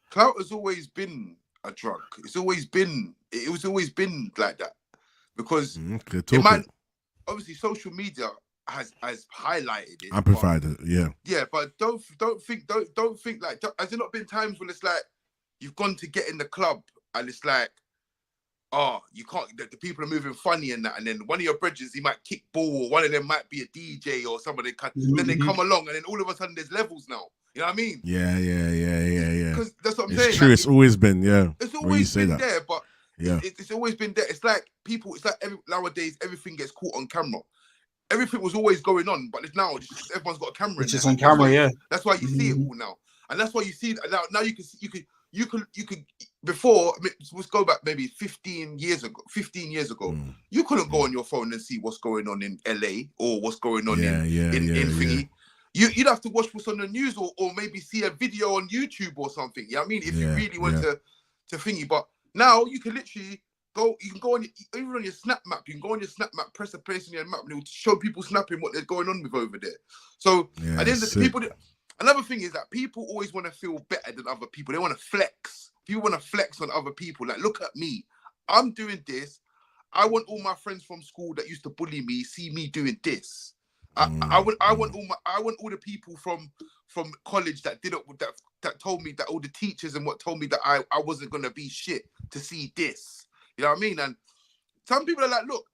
clout has always been a drug. It was always been like that, because it might, obviously social media has highlighted it, amplified it, but don't think like, has there not been times when it's like you've gone to get in the club and it's like, oh, you can't, the people are moving funny and that, and then one of your bridges, he might kick ball, or one of them might be a DJ or somebody, then they come along and then all of a sudden there's levels now. You know what I mean? Yeah. Because that's what I'm it's saying. True, like, it's always been, it's always been that. There, but it's always been there. It's like people, nowadays everything gets caught on camera. Everything was always going on, but it's now everyone's got a camera. It's just on camera, That's why you see it all now, and that's why you see now. You can you could before, let's go back maybe 15 years ago, you couldn't go on your phone and see what's going on in LA or what's going on in thingy. You'd have to watch what's on the news or maybe see a video on YouTube or something. You know what I mean? If you really want to thingy. But now you can literally you can go on even on your Snap map, you can go on your Snap map, press a place on your map, and it will show people snapping what they're going on with over there. So at the end of the people, another thing is that people always want to feel better than other people. They want to flex. People want to flex on other people. Like, look at me. I'm doing this. I want all my friends from school that used to bully me see me doing this. I want all the people from college that told me that all the teachers and what told me that I wasn't gonna be shit to see this. You know what I mean? And some people are like, look,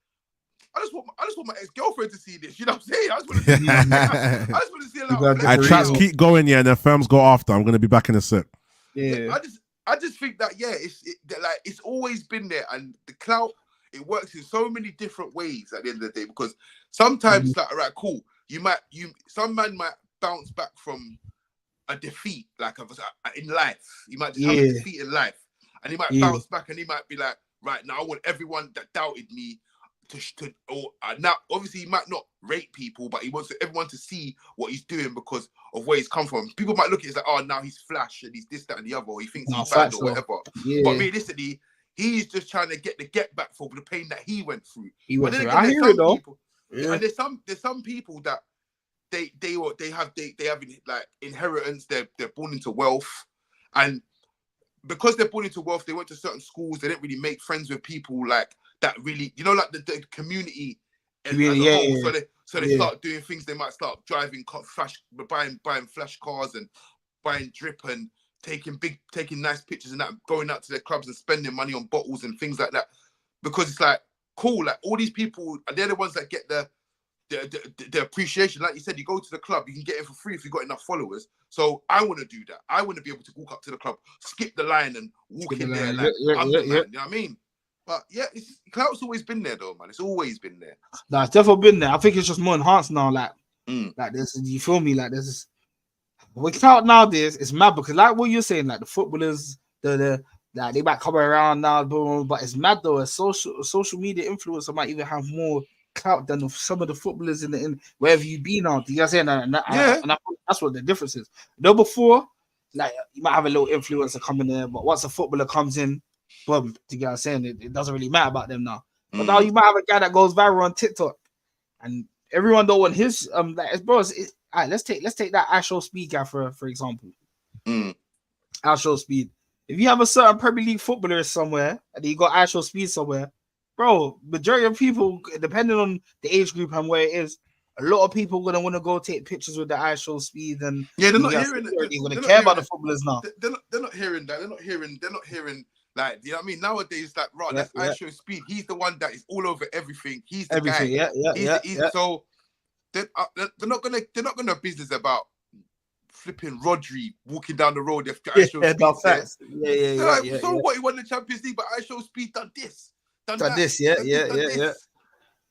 I just want my ex-girlfriend to see this. You know what I'm saying? I just want to see a lot. I tracks keep going, and the firms go after. I'm gonna be back in a sec. Yeah. I just think that it's always been there, and the clout, it works in so many different ways at the end of the day, because sometimes it's like, all right, cool. Some man might bounce back from a defeat, like in life. You might just have a defeat in life, and he might bounce back, and he might be like, right now, I want everyone that doubted me now. Obviously, he might not rate people, but he wants everyone to see what he's doing because of where he's come from. People might look at it as like, oh, now he's flash and he's this, that, and the other, or he thinks he's bad or whatever. Yeah. But realistically, he's just trying to get the get back for the pain that he went through. I hear it though. And there's some people that they have like inheritance. They're born into wealth, and because they're born into wealth, they went to certain schools. They didn't really make friends with people like that. Really, like the community as a whole. So they start doing things. They might start driving buying flash cars and buying drip and taking nice pictures and that, going out to their clubs and spending money on bottles and things like that, because it's like cool. Like all these people, they're the ones that get the appreciation. Like you said, you go to the club, you can get in for free if you got enough followers. So I want to do that. I want to be able to walk up to the club, skip the line, and walk in there like I'm the man. You know what I mean? But yeah, Clout's always been there though, man. It's always been there. No, it's definitely been there. I think it's just more enhanced now. Like this, you feel me? Like this. With Clout nowadays, it's mad because like what you're saying, like the footballers, they might come around now, but it's mad though. A social media influencer might even have more clout than some of the footballers in wherever you be now. Do you guys saying that? And that's what the difference is. Though before, like you might have a little influencer coming there, but once a footballer comes in, boom, do you guys saying it doesn't really matter about them now. But now you might have a guy that goes viral on TikTok, and everyone don't want his Alright, let's take that Ashore Speed guy for example. Ashore Speed. If you have a certain Premier League footballer somewhere and you got Ashore Speed somewhere, bro, majority of people, depending on the age group and where it is, a lot of people gonna want to go take pictures with the Ashore Speed, and they're not hearing it. They're gonna care about the footballers now. They're not hearing that. They're not hearing. Like, you know what I mean? Nowadays, like, right, that's Ashore Speed. He's the one that is all over everything. He's the guy. So. They're not gonna business about flipping Rodri walking down the road. So what, he won the Champions League, but Ashore Speed done this, done this. You know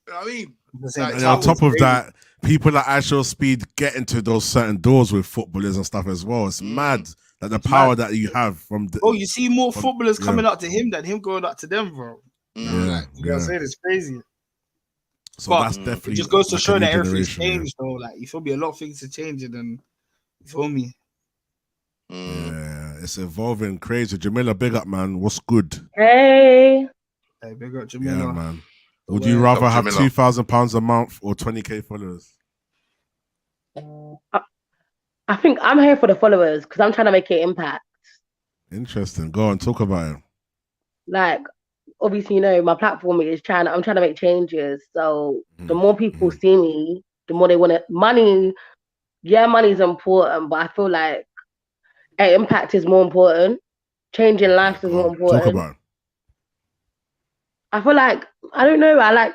what I mean? And on top of that, people like Ashore Speed get into those certain doors with footballers and stuff as well. It's mad that the power that you have from. You see more footballers coming up to him than him going up to them, bro. You know what I'm saying? It's crazy. So that's definitely it just goes to show that everything's changed, though. Like you feel me, a lot of things are changing, and you feel me. Yeah, it's evolving crazy. Jamila, big up, man. What's good? Hey, big up, Jamila. Yeah, man. Would you rather have £2,000 a month or 20k followers? I think I'm here for the followers because I'm trying to make an impact. Interesting. Go on, talk about it. Like, obviously, my platform is I'm trying to make changes. So the more people see me, the more they want it. Money is important, but I feel like an impact is more important. Changing lives is more important. Talk about it. I feel like, I don't know,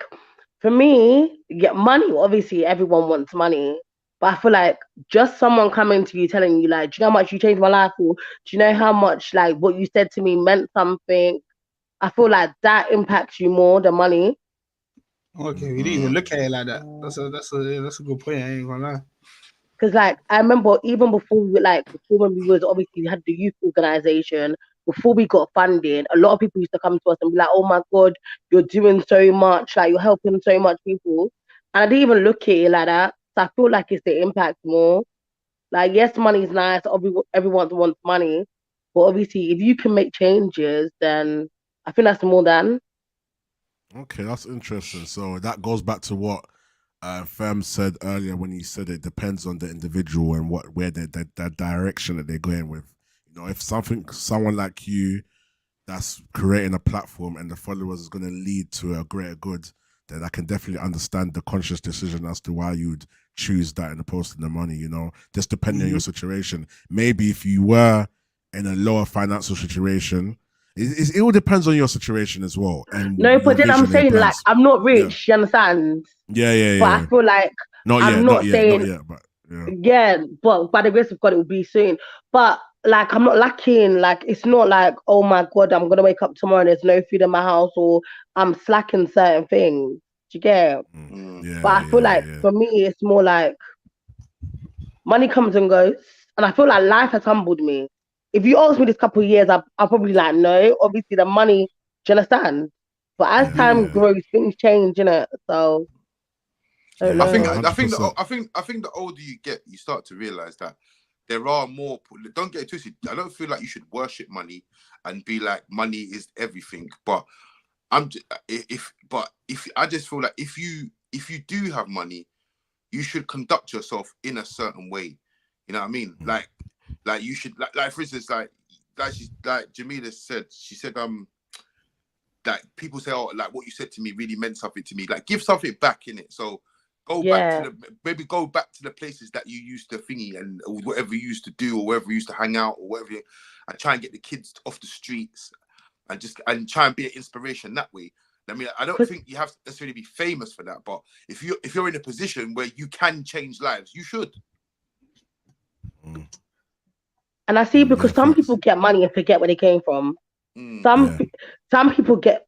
for me, money, obviously everyone wants money, but I feel like just someone coming to you telling you, like, do you know how much you changed my life? Or do you know how much, like, what you said to me meant something? I feel like that impacts you more than money. Okay, we didn't even look at it like that. That's a good point. I ain't gonna lie. Because like I remember even before when we was obviously we had the youth organization, before we got funding, a lot of people used to come to us and be like, "Oh my God, you're doing so much, like you're helping so much people." And I didn't even look at it like that. So I feel like it's the impact more. Like yes, money is nice. Everyone wants money, but obviously if you can make changes, then I think that's more than. Okay, that's interesting. So that goes back to what Fem said earlier when he said it depends on the individual and where the direction that they're going with. You know, if someone like you that's creating a platform and the followers is going to lead to a greater good, then I can definitely understand the conscious decision as to why you'd choose that in opposed to the money. You know, just depending on your situation. Maybe if you were in a lower financial situation. It all depends on your situation as well. And no, but then I'm saying like I'm not rich. Yeah. You understand? Yeah. But I feel like I'm not saying but but by the grace of God, it will be soon. But like I'm not lacking. Like it's not like oh my God, I'm gonna wake up tomorrow and there's no food in my house or I'm slacking certain things. Do you get? Yeah. But I feel like for me, it's more like money comes and goes, and I feel like life has humbled me. If you ask me this couple of years, I'll probably like no. Obviously, the money. Do you understand? But as time grows, things change, innit? So I don't know. I think the older you get, you start to realize that there are more. Don't get it twisted. I don't feel like you should worship money and be like money is everything. But if I just feel like if you do have money, you should conduct yourself in a certain way. You know what I mean? Like you should like for instance like Jamila said. She said like people say, oh, like what you said to me really meant something to me. Like give something back in it. So go back to the places that you used to thingy and whatever you used to do or wherever you used to hang out or whatever, and try and get the kids off the streets and try and be an inspiration that way. I mean, I don't think you have to necessarily be famous for that, but if you're in a position where you can change lives, you should. And I see because some people get money and forget where they came from. Some people get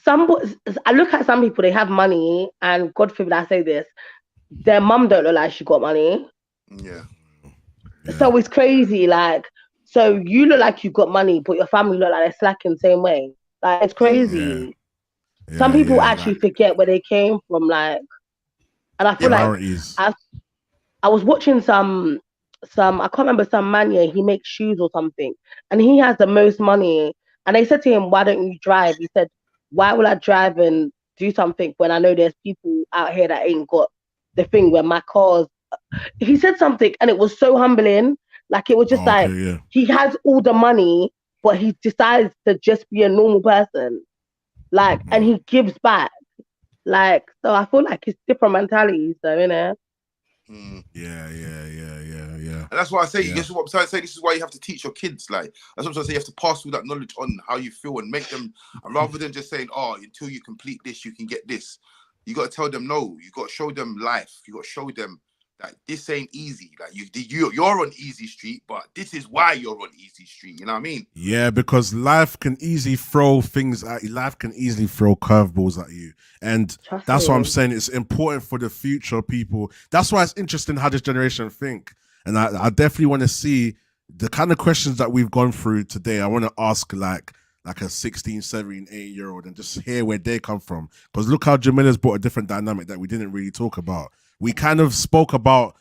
I look at some people, they have money, and God forbid I say this, their mum don't look like she got money. Yeah. So it's crazy. Like, so you look like you got money, but your family look like they're slacking the same way. Like, it's crazy. Some people actually forget where they came from. Like, and I feel like I was watching some I can't remember some man here. He makes shoes or something, and he has the most money. And they said to him, "Why don't you drive?" He said, "Why will I drive and do something when I know there's people out here that ain't got the thing where my cars." He said something, and it was so humbling. Like it was just he has all the money, but he decides to just be a normal person. Like, and he gives back. Like, so I feel like it's different mentalities, though, innit? Yeah. And that's why I say, this is what I'm trying to say. This is why you have to teach your kids. Like, that's what I'm trying to say. You have to pass all that knowledge on how you feel and make them, rather than just saying, oh, until you complete this, you can get this. You got to tell them no. You got to show them life. You got to show them that this ain't easy. Like you're on easy street, but this is why you're on easy street. You know what I mean? Yeah, because life can easily throw things at you. Life can easily throw curveballs at you. And that's what I'm saying. It's important for the future people. That's why it's interesting how this generation think. And I definitely want to see the kind of questions that we've gone through today. I want to ask like a 16, 17, 8-year-old and just hear where they come from. Because look how Jamila's brought a different dynamic that we didn't really talk about. We kind of spoke about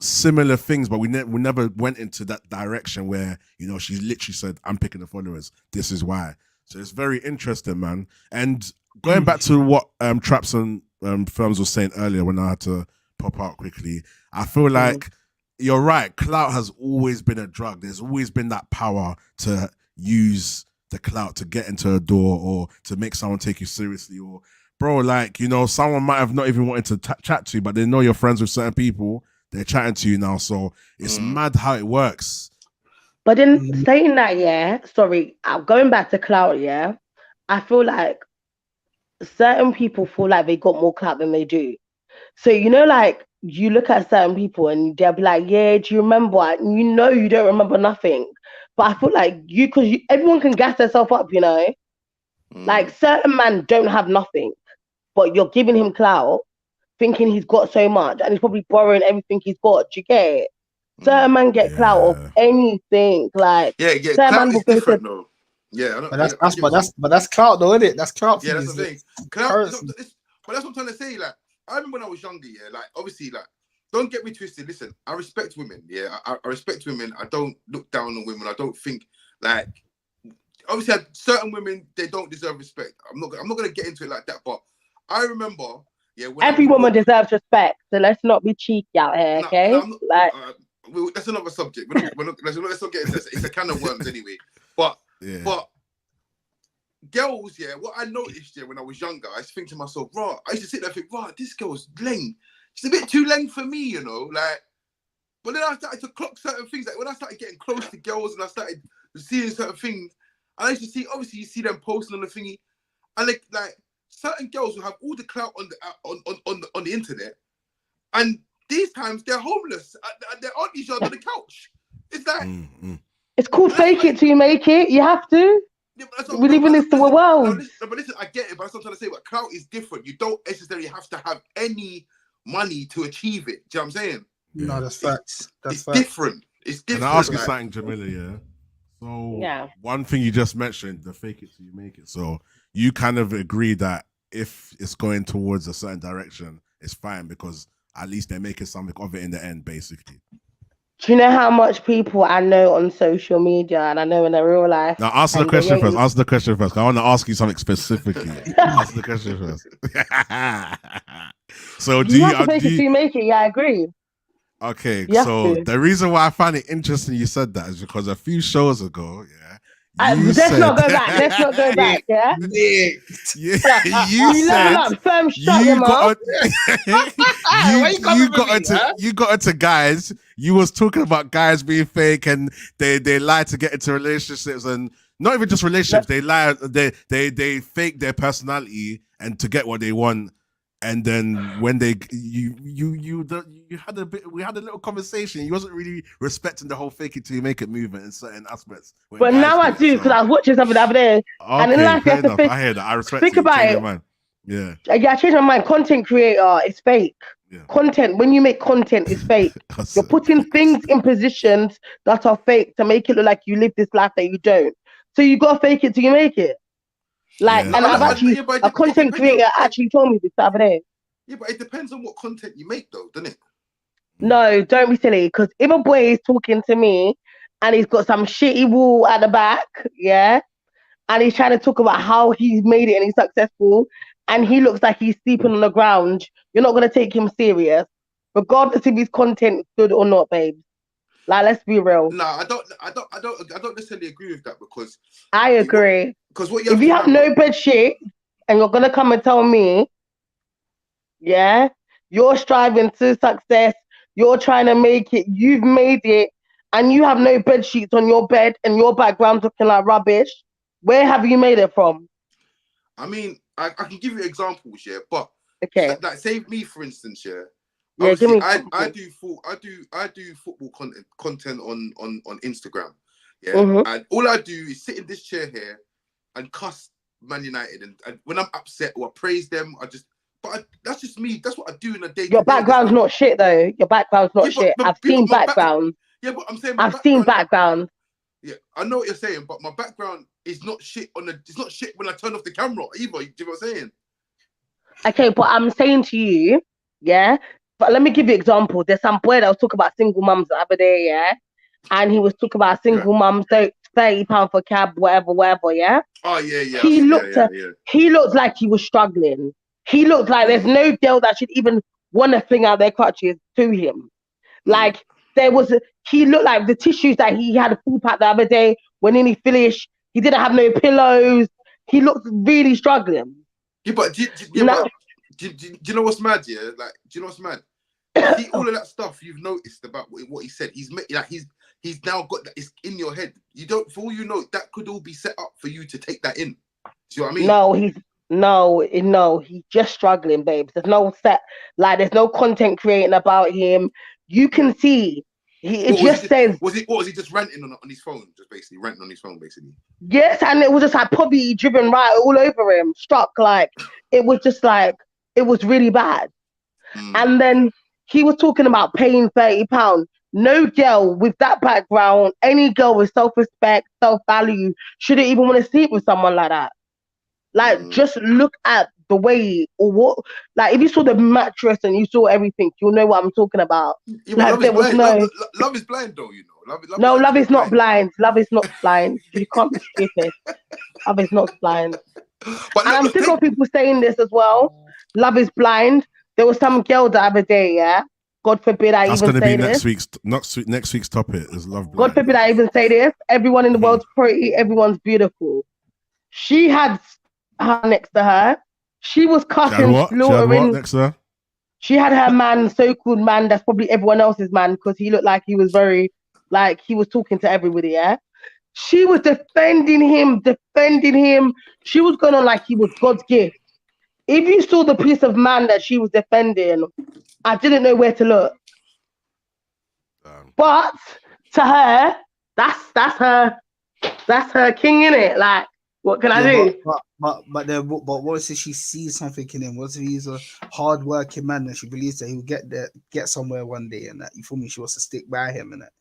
similar things, but we never went into that direction where, you know, she literally said, I'm picking the followers. This is why. So it's very interesting, man. And going back to what Traps and Firms was saying earlier when I had to pop out quickly, I feel like you're right. Clout has always been a drug. There's always been that power to use the clout to get into a door or to make someone take you seriously, or bro, like, you know, someone might have not even wanted to chat to you, but they know you're friends with certain people. They're chatting to you now. So it's mad how it works. But then saying that, sorry, going back to clout, I feel like certain people feel like they got more clout than they do. So, you know, like you look at certain people and they'll be like, yeah, do you remember? And you know you don't remember nothing. But I feel like everyone can gas themselves up, you know? Like certain men don't have nothing, but you're giving him clout. thinking he's got so much, and he's probably borrowing everything he's got. Do you get it? Certain man get clout off anything. Like yeah. certain Clout man is will go different to. though. Yeah, I don't, But that's clout though, isn't it? That's clout for yeah, you. that's the thing. Clout, but that's what I'm trying to say. Like, I remember when I was younger. Yeah, like obviously, like, don't get me twisted. Listen, I respect women. Yeah, I respect women. I don't look down on women. I don't think like. Obviously, certain women they don't deserve respect. I'm not gonna get into it like that. But I remember, yeah, when Every woman deserves respect, so let's not be cheeky out here, okay? No, I'm not, like, that's another subject. Let's not get into this. It's a can of worms anyway. But girls, yeah, what I noticed when I was younger, I used to think to myself, I used to sit there and think, this girl's lame. She's a bit too lame for me, you know, like. But then I started to clock certain things. Like when I started getting close to girls and I started seeing certain things, and I used to see, obviously, you see them posting on the thingy, and like certain girls will have all the clout on the internet, and these times they're homeless. Their aunties are on the couch. It's like it's called fake it till you make it. You have to. Yeah, we live in this world. But listen, I get it, but that's what I'm trying to say. But clout is different. You don't necessarily have to have any money to achieve it. Do you know what I'm saying? No, that's facts. It's different. It's different. Can I ask you something, Jamila? Yeah. So one thing you just mentioned, the fake it till you make it. So you kind of agree that if it's going towards a certain direction, it's fine because at least they're making something of it in the end, basically. Do you know how much people I know on social media and I know in their real life? Now answer the question first. Answer the question first. I want to ask you something specifically. Answer the question first. So do you have to fake it till you make it? Yeah, I agree. Okay, so the reason why I find it interesting you said that is because a few shows ago, let's not go back. Let's not go back. Yeah. You said firm shut your mouth. You got into guys. You was talking about guys being fake and they lie to get into relationships and not even just relationships. They lie. They fake their personality and to get what they want. And then when we had a little conversation. You wasn't really respecting the whole fake it till you make it movement in certain aspects. But now I do because I was watching something the other day. Okay, and in life, you have to think. I hear that. I respect. Think about it. Mind. Yeah, I changed my mind. Content creator is fake. Yeah. Content. When you make content, is fake. You're putting things in positions that are fake to make it look like you live this life that you don't. So you gotta fake it till you make it. Like, and I've actually, a content creator actually told me this the other day. Yeah, but it depends on what content you make, though, doesn't it? No, don't be silly. Because if a boy is talking to me and he's got some shitty wall at the back, and he's trying to talk about how he's made it and he's successful, and he looks like he's sleeping on the ground, you're not going to take him serious, regardless if his content is good or not, babe. Like, let's be real. No, I don't necessarily agree with that because I agree. Because if you have no bed shit and you're gonna come and tell me, you're striving to success, you're trying to make it, you've made it, and you have no bed sheets on your bed and your background looking like rubbish, where have you made it from? I mean, I can give you examples, but like say me for instance, give me I do football content on Instagram. And all I do is sit in this chair here and cuss Man United, and when I'm upset or I praise them, that's just me. That's what I do in a day. Your background's not shit though. Your background's not shit. I've seen backgrounds. But I'm saying I've seen backgrounds. Yeah, I know what you're saying, but my background is not shit it's not shit when I turn off the camera either. Do you know what I'm saying? Okay, but I'm saying to you, but let me give you an example. There's some boy that was talking about single mums the other day, and he was talking about single mums, so £30 for cab, whatever, Oh yeah. He looked like he was struggling. He looked like there's no girl that should even want to fling out their crutches to him. Like he looked like the tissues that he had a full pack the other day. When he finished, he didn't have no pillows. He looked really struggling. Yeah, but do you know what's mad? Yeah, like, do you know what's mad? See, all of that stuff you've noticed about what he said. He's now got that. It's in your head. You don't, for all you know, that could all be set up for you to take that in. See what I mean? No, he's just struggling, babes. There's no there's no content creating about him. You can see was he just ranting on his phone, just basically ranting on his phone, basically. Yes, and it was just like poverty driven right all over him, struck like it was just like it was really bad. And then he was talking about paying £30. No girl with that background, any girl with self-respect, self-value, shouldn't even want to sleep with someone like that. Like, just look at the way or what. Like, if you saw the mattress and you saw everything, you'll know what I'm talking about. Yeah, like, there was no. Love is blind, though. You know, love is not blind. Love is not blind. You can't be stupid. Love is not blind. But and I'm sick of people saying this as well. Love is blind. There was some girl the other day, yeah. God forbid I That's even gonna say be this. next week's topic is love. God forbid I even say this. Everyone in the world's pretty. Everyone's beautiful. She had her next to her. She was cussing, slaughtering. Next to her? She had her man, so-called man. That's probably everyone else's man because he looked like he was very, like he was talking to everybody. Yeah. She was defending him. She was going on like he was God's gift. If you saw the piece of man that she was defending, I didn't know where to look. But to her, that's her king, innit? Like, what can I do? But what if she sees something in him? What if he's a hard-working man and she believes that he'll get somewhere one day, and that, you feel me? She wants to stick by him, and that.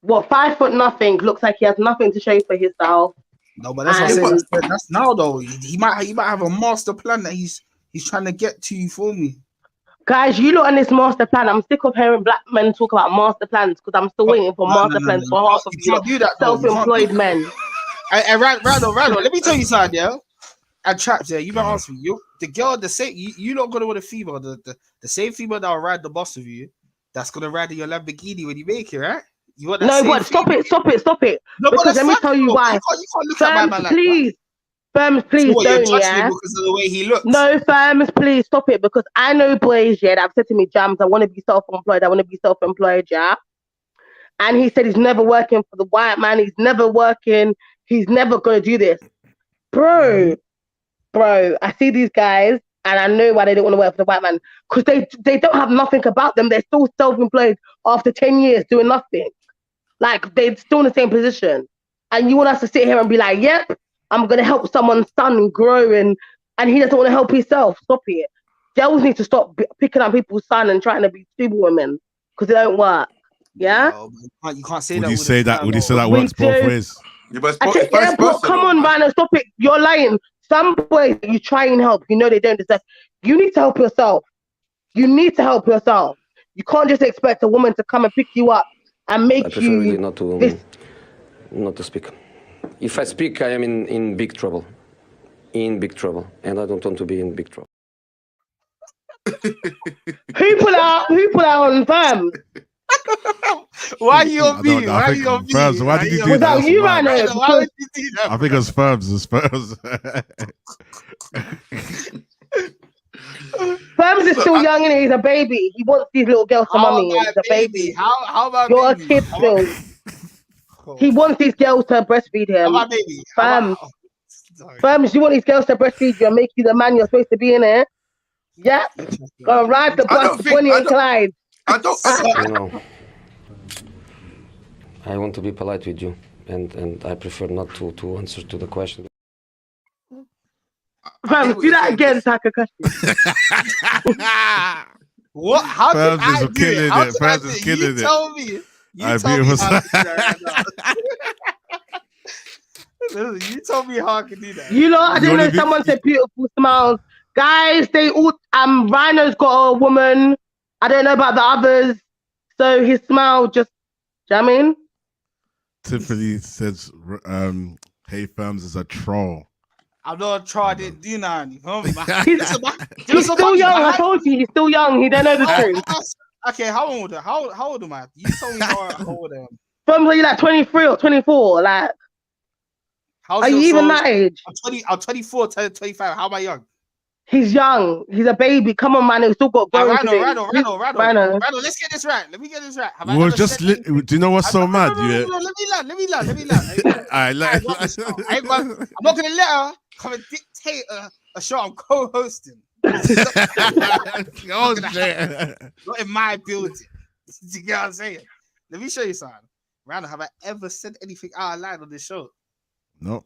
What, 5 foot nothing? Looks like he has nothing to show for himself. No, but that's what I'm saying. That's now though. He might have a master plan that he's trying to get to. You for me? Guys, you look on this master plan. I'm sick of hearing black men talk about master plans because I'm still waiting for master plans for half of you self-employed men. And Randall, let me tell you something, yeah. And Traps, yeah, you might ask me, the girl, the same, you're not gonna want a female, the same female that will ride the bus with you, that's gonna ride in your Lamborghini when you make it, right? You want that? No, but stop it. No, because let me tell you why. You can't look at my man like please. Firms, please don't, yeah. Because of the way he looks. No, firms, please stop it. Because I know boys, yeah, that have said to me, Jams, I want to be self-employed, yeah. And he said he's never working for the white man. He's never working. He's never going to do this. Bro, I see these guys and I know why they don't want to work for the white man. Because they don't have nothing about them. They're still self-employed after 10 years doing nothing. Like, they're still in the same position. And you want us to sit here and be like, yep, I'm going to help someone's son grow, and he doesn't want to help himself. Stop it. Girls need to stop picking up people's son and trying to be superwomen because it don't work. Yeah? No, you can't say that. Would you say that works both ways? Yeah, but come on, Rhino, stop it. You're lying. Some boys you try and help, you know they don't deserve. You need to help yourself. You can't just expect a woman to come and pick you up and make you really not to speak. If I speak, I am in big trouble. And I don't want to be in big trouble. Who put out on Firm? Why are you on me? Why did you do that? Was that you, Rhino? Why would you do that? I think it's Firms. Firms is still young, and he's a baby. He wants these little girls to mommy. He's a baby. How about you're baby? A kid still? He wants these girls to breastfeed him. How about baby? Firms, you want these girls to breastfeed you and make you the man you're supposed to be in it? Yeah. Go and ride the bus, Bonnie and Clyde. I want to be polite with you, and I prefer not to answer to the question. Firms, do that again, Takakashi. What? How did I do it? How did I do it? You tell me. You told me how you told me how I can do that. You know, I didn't know someone said beautiful smiles. Guys, they all Rhino's got a woman. I don't know about the others. So his smile just, do you know what I mean? Tiffany says hey Firms is a troll. I'm not a troll, I didn't do nothing. He's still young, I told you, he's still young, he don't know the truth. Okay, how old am I? You told me how old I am. Firms, are you like 23 or 24? Like, are you even that age? I'm 24, 25. How am I young? He's young. He's a baby. Come on, man. He's still got growing to do. Rhino, let's get this right. Let me get this right. Do you know what's so mad? Let me land. I'm not gonna let her come and dictate a show I'm co-hosting. Oh shit! Not in my building. You get what I'm saying? Let me show you something. Rhino, have I ever said anything out of line on this show? No.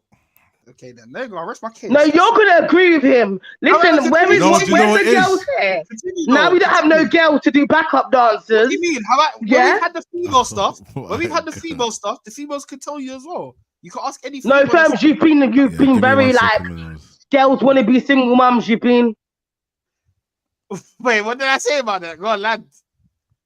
Okay, then. There you go. I rest my case. No, you're gonna agree with him. Listen, where's the girls here? Now we don't have no girl to do backup dancers. What do you mean? When we've had the female stuff, the females could tell you as well. You can ask any female. No, firms, you've been very like girls want to be single mums. You've been. Wait, what did I say about that? Go on, lad.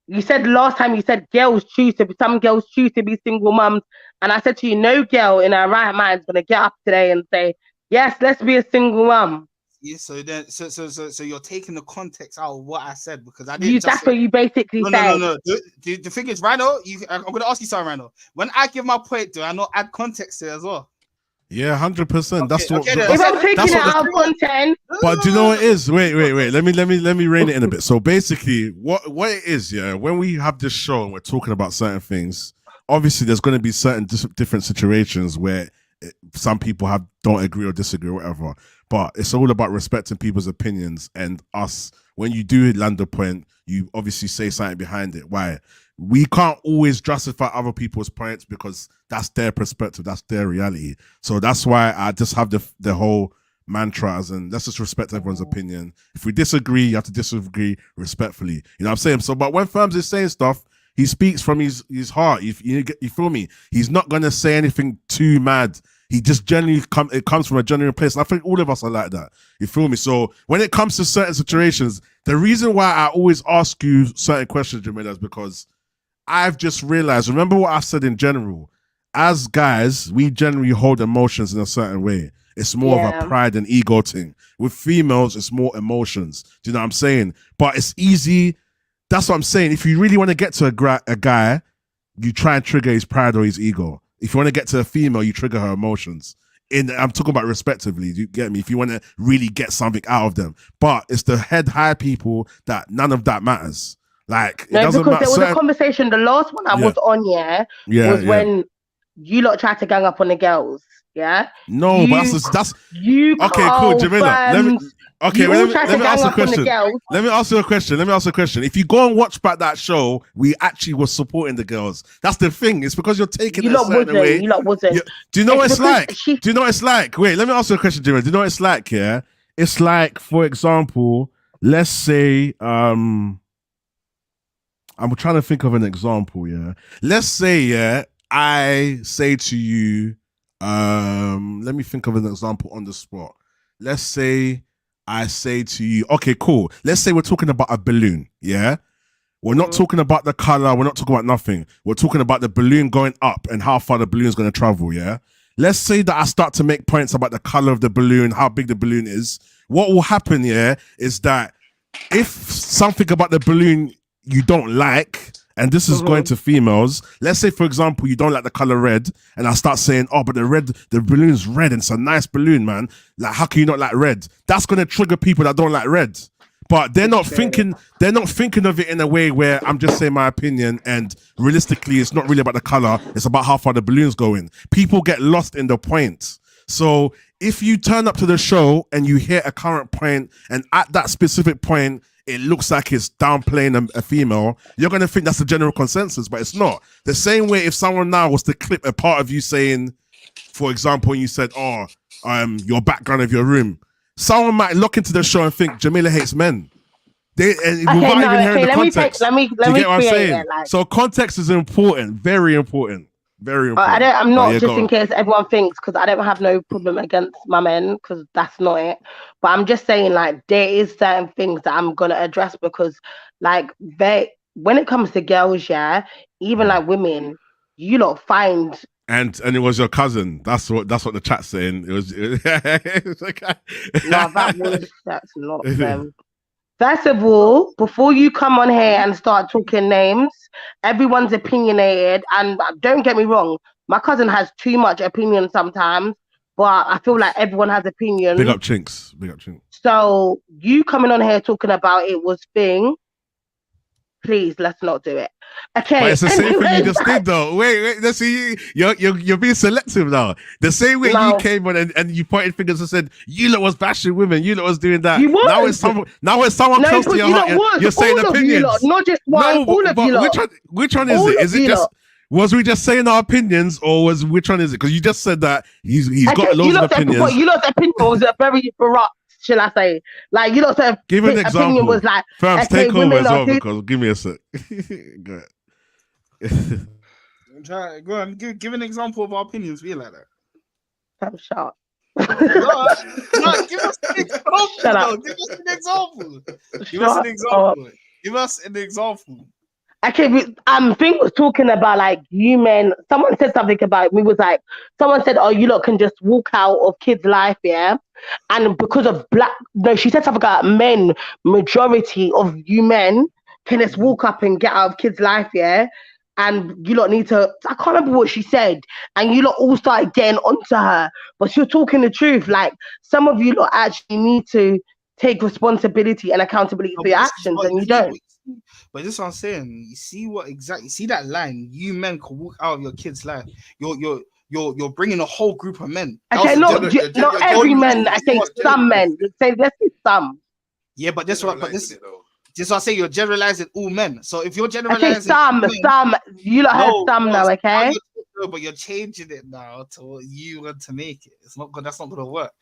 You said last time, some girls choose to be single mums. And I said to you, no girl in her right mind is going to get up today and say, yes, let's be a single mum. Yeah, so you're taking the context out of what I said because I didn't. That's what you basically said. No. The thing is, Rhino, I'm going to ask you something, Rhino. When I give my point, do I not add context to it as well? Yeah, 100%. That's what. If I'm taking it out of content, but do you know what it is? Wait. Let me rein it in a bit. So basically, what it is, yeah, when we have this show and we're talking about certain things, obviously there's going to be certain different situations where some people don't agree or disagree or whatever. But it's all about respecting people's opinions and us. When you do land a point, you obviously say something behind it. Why? We can't always justify other people's points because that's their perspective, that's their reality. So that's why I just have the whole mantra and let's just respect everyone's opinion. If we disagree, you have to disagree respectfully. You know what I'm saying? So, but when Firms is saying stuff, he speaks from his heart. You feel me? He's not gonna say anything too mad. He just generally it comes from a genuine place. And I think all of us are like that. You feel me? So when it comes to certain situations, the reason why I always ask you certain questions, Jamila, is because I've just realized, remember what I said in general, as guys, we generally hold emotions in a certain way. It's more of a pride and ego thing. With females, it's more emotions. Do you know what I'm saying? But it's easy. That's what I'm saying. If you really want to get to a guy, you try and trigger his pride or his ego. If you want to get to a female, you trigger her emotions. I'm talking about respectively. Do you get me? If you want to really get something out of them. But it's the head high people that none of that matters. Like, it doesn't matter. There was a conversation, the last one I was on, was when you lot tried to gang up on the girls, No, but that's you. Okay, cool, Jamila. Let me ask a question. Let me ask you a question. If you go and watch back that show, we actually were supporting the girls. That's the thing. It's because you're taking it a certain way. You lot wasn't. Do you know what it's like? Do you know what it's like? Wait, let me ask you a question, Jamila. Do you know what it's like? Yeah, it's like, for example, let's say, I'm trying to think of an example. Yeah, let's say, I say to you, let me think of an example on the spot. Let's say I say to you, okay, cool. Let's say we're talking about a balloon, yeah? We're not talking about the color. We're not talking about nothing. We're talking about the balloon going up and how far the balloon is going to travel, yeah? Let's say that I start to make points about the color of the balloon, how big the balloon is. What will happen, is that if something about the balloon you don't like, and this is going to females. Let's say, for example, you don't like the color red, and I start saying, "Oh, but the balloon's red, and it's a nice balloon, man. Like, how can you not like red?" That's gonna trigger people that don't like red, but they're not thinking of it in a way where I'm just saying my opinion, and realistically, it's not really about the color. It's about how far the balloon's going. People get lost in the point. So if you turn up to the show and you hear a current point, and at that specific point, it looks like it's downplaying a female, you're going to think that's the general consensus, but it's not. The same way if someone now was to clip a part of you saying, for example, you said, your background of your room, someone might look into the show and think Jamila hates men. Let me get what I'm saying? So context is important, very important. Very important. I'm not just in case everyone thinks, because I don't have no problem against my men, because that's not it. But I'm just saying, like, there is certain things that I'm gonna address because, like, when it comes to girls, even like women, you lot find. And it was your cousin. That's what the chat's saying. That's not them. First of all, before you come on here and start talking names, everyone's opinionated. And don't get me wrong, my cousin has too much opinion sometimes, but I feel like everyone has opinions. Big up Chinks. So you coming on here talking about it was thing, please, let's not do it. Okay. But it's the same thing you just did, though. Wait. Let's see. You're being selective now. The same way you came on and you pointed fingers and said you lot was bashing women, you lot was doing that. You now it's someone close to your heart. You're saying opinions. Not just one. All of you lot. Which one is it? Is it just? Was we just saying our opinions, or was which one is it? Because you just said that he's got loads of opinions. You lot's opinion was very corrupt, shall I say? Like you lot's give an example. Opinion was like, Firms, okay, take over as well. Because give me a sec. Go ahead. Go on, give an example of our opinions. Be like that. I'm shut. No, give us an example. Shut up. Give us an example. Give us an example. Give us an example. Okay, Thing was talking about like you men. Someone said something about me. Was like someone said, "Oh, you lot can just walk out of kids' life, yeah." And because of she said something about men. Majority of you men can just walk up and get out of kids' life, yeah. And you lot need to. I can't remember what she said. And you lot all started getting onto her, but she was talking the truth. Like some of you lot actually need to take responsibility and accountability for your actions, and you don't. But this is what I'm saying. You see that line. You men can walk out of your kid's life. You're bringing a whole group of men. Okay, not every man. I say some men. Say let's say some. Yeah, but this what I say. You're generalizing all men. So if you're generalizing, okay, some you lot have some now. Okay, but you're changing it now to what you want to make it. It's not good. That's not gonna work.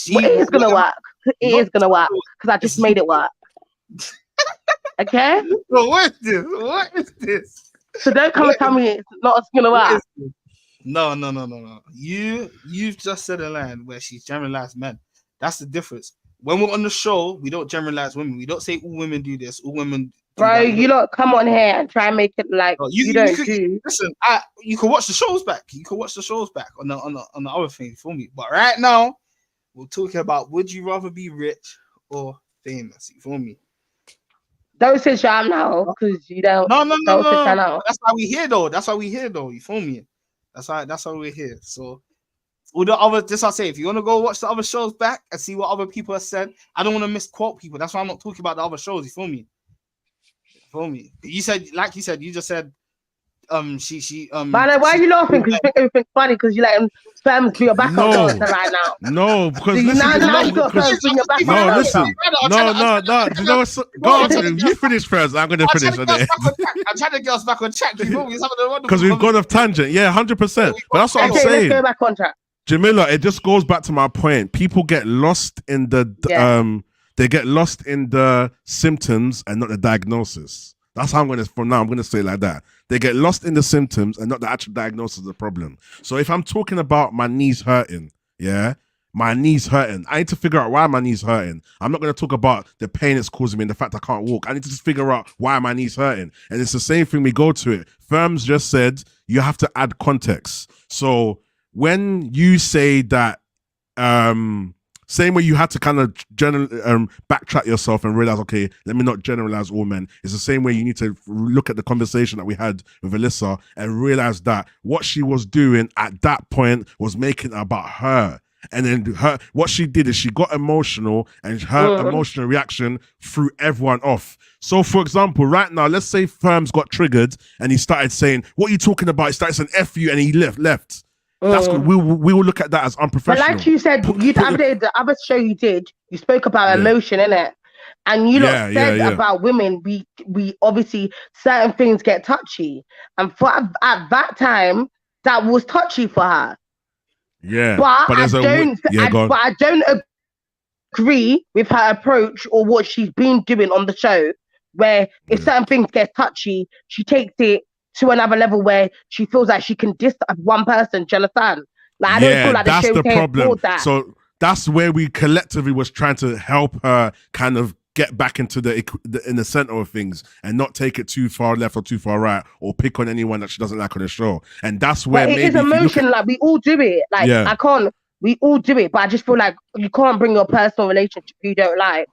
It is gonna work. It is gonna work because I just made it work. Okay. Bro, what is this? What is this? So don't come and tell me it's not gonna work. No. You've just said a line where she's generalized men. That's the difference. When we're on the show, we don't generalize women. We don't say all women do this, all women do bro, that. you lot come on here and try and make it like you don't do. Listen, you can watch the shows back. You can watch the shows back on the other thing for me. But right now, we're talking about would you rather be rich or famous? You feel me? Don't say sham now because you don't. No. Now. That's why we here though. You feel me? That's why we're here. So all the other, this I say, if you want to go watch the other shows back and see what other people have said, I don't want to misquote people. That's why I'm not talking about the other shows. You feel me? You said, like you said, you just said, she. But why are you laughing? Because you think everything's funny because you let Fams be your backup dancer right now. No, because you got Fams being your backup dancer. No. You know what's go on, you finish first. I'm gonna finish on it. I'm trying to get us back on track. Because we've gone off tangent. Yeah, 100%. But that's what I'm saying. Let's go back on track. Jamila, it just goes back to my point. People get lost in the they get lost in the symptoms and not the diagnosis. That's how I'm gonna say it like that. They get lost in the symptoms and not the actual diagnosis of the problem. So if I'm talking about my knees hurting, my knees hurting, I need to figure out why my knees hurting. I'm not gonna talk about the pain it's causing me and the fact I can't walk. I need to just figure out why my knees hurting. And it's the same thing we go to it. Firms just said you have to add context. So when you say that, same way you had to kind of backtrack yourself and realize, okay, let me not generalize all men. It's the same way you need to look at the conversation that we had with Alyssa and realize that what she was doing at that point was making it about her. And then what she did is she got emotional and her emotional reaction threw everyone off. So, for example, right now, let's say Firms got triggered and he started saying, what are you talking about? He started saying F you and he left. That's good. We will look at that as unprofessional. But like you said, the other show you did, you spoke about emotion, innit? And you said about women, we obviously certain things get touchy, and at that time that was touchy for her. Yeah, but I don't agree with her approach or what she's been doing on the show, where if certain things get touchy, she takes it to another level where she feels like she can diss one person. Do you understand? Like I don't feel like that's the problem. That. So that's where we collectively was trying to help her kind of get back into in the center of things and not take it too far left or too far right or pick on anyone that she doesn't like on the show. And that's where it is emotion. Like we all do it. Like I can't. We all do it, but I just feel like you can't bring your personal relationship you don't like.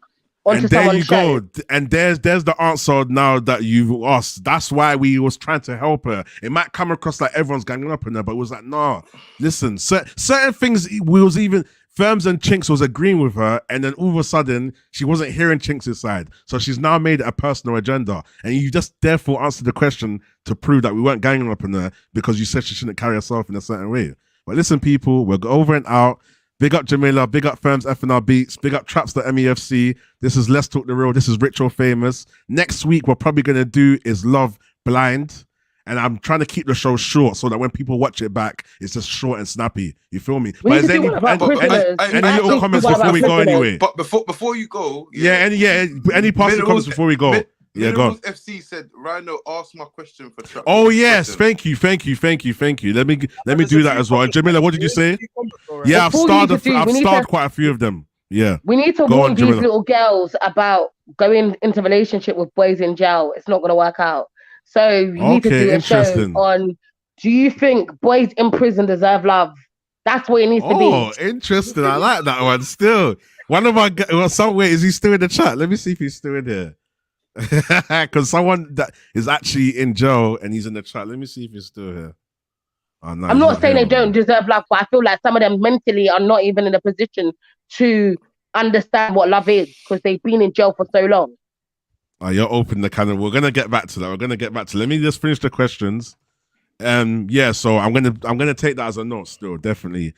And there you go. And there's the answer now that you've asked. That's why we was trying to help her. It might come across like everyone's ganging up on her, but it was like, no, listen, certain things we was even Firms and Chinks was agreeing with her, and then all of a sudden she wasn't hearing Chinks' side. So she's now made it a personal agenda. And you just therefore answered the question to prove that we weren't ganging up on her because you said she shouldn't carry herself in a certain way. But listen, people, we're over and out. Big up Jamila, big up Firms FNR Beats, big up Traps.MEFC. This is Let's Talk the Real. This is Rich or Famous. Next week, we're probably going to do is Love Blind. and I'm trying to keep the show short so that when people watch it back, it's just short and snappy. You feel me? We But need is to there do one about prisoners. any We little need to comments do one before about we go prisoners. anyway? But before you go, Any passing comments before we go? Yeah, go. Minerals FC said, Rhino, ask my question for Trap. Oh yes, thank you. Let me do that as well. Jamila, what did you say? Yeah, I've starred quite a few of them. Yeah, we need to warn these little girls about going into relationship with boys in jail. It's not going to work out. So you need to do a show on, do you think boys in prison deserve love? That's what it needs to be. Oh, interesting. I like that one still. One of our somewhere, is he still in the chat? Let me see if he's still in here. Because someone that is actually in jail and he's in the chat. Let me see if he's still here. Oh, no, I'm not saying they don't deserve love, but I feel like some of them mentally are not even in a position to understand what love is because they've been in jail for so long. Oh, you're open the kind of. We're gonna get back to that. Let me just finish the questions. Yeah, so I'm gonna take that as a note still, definitely.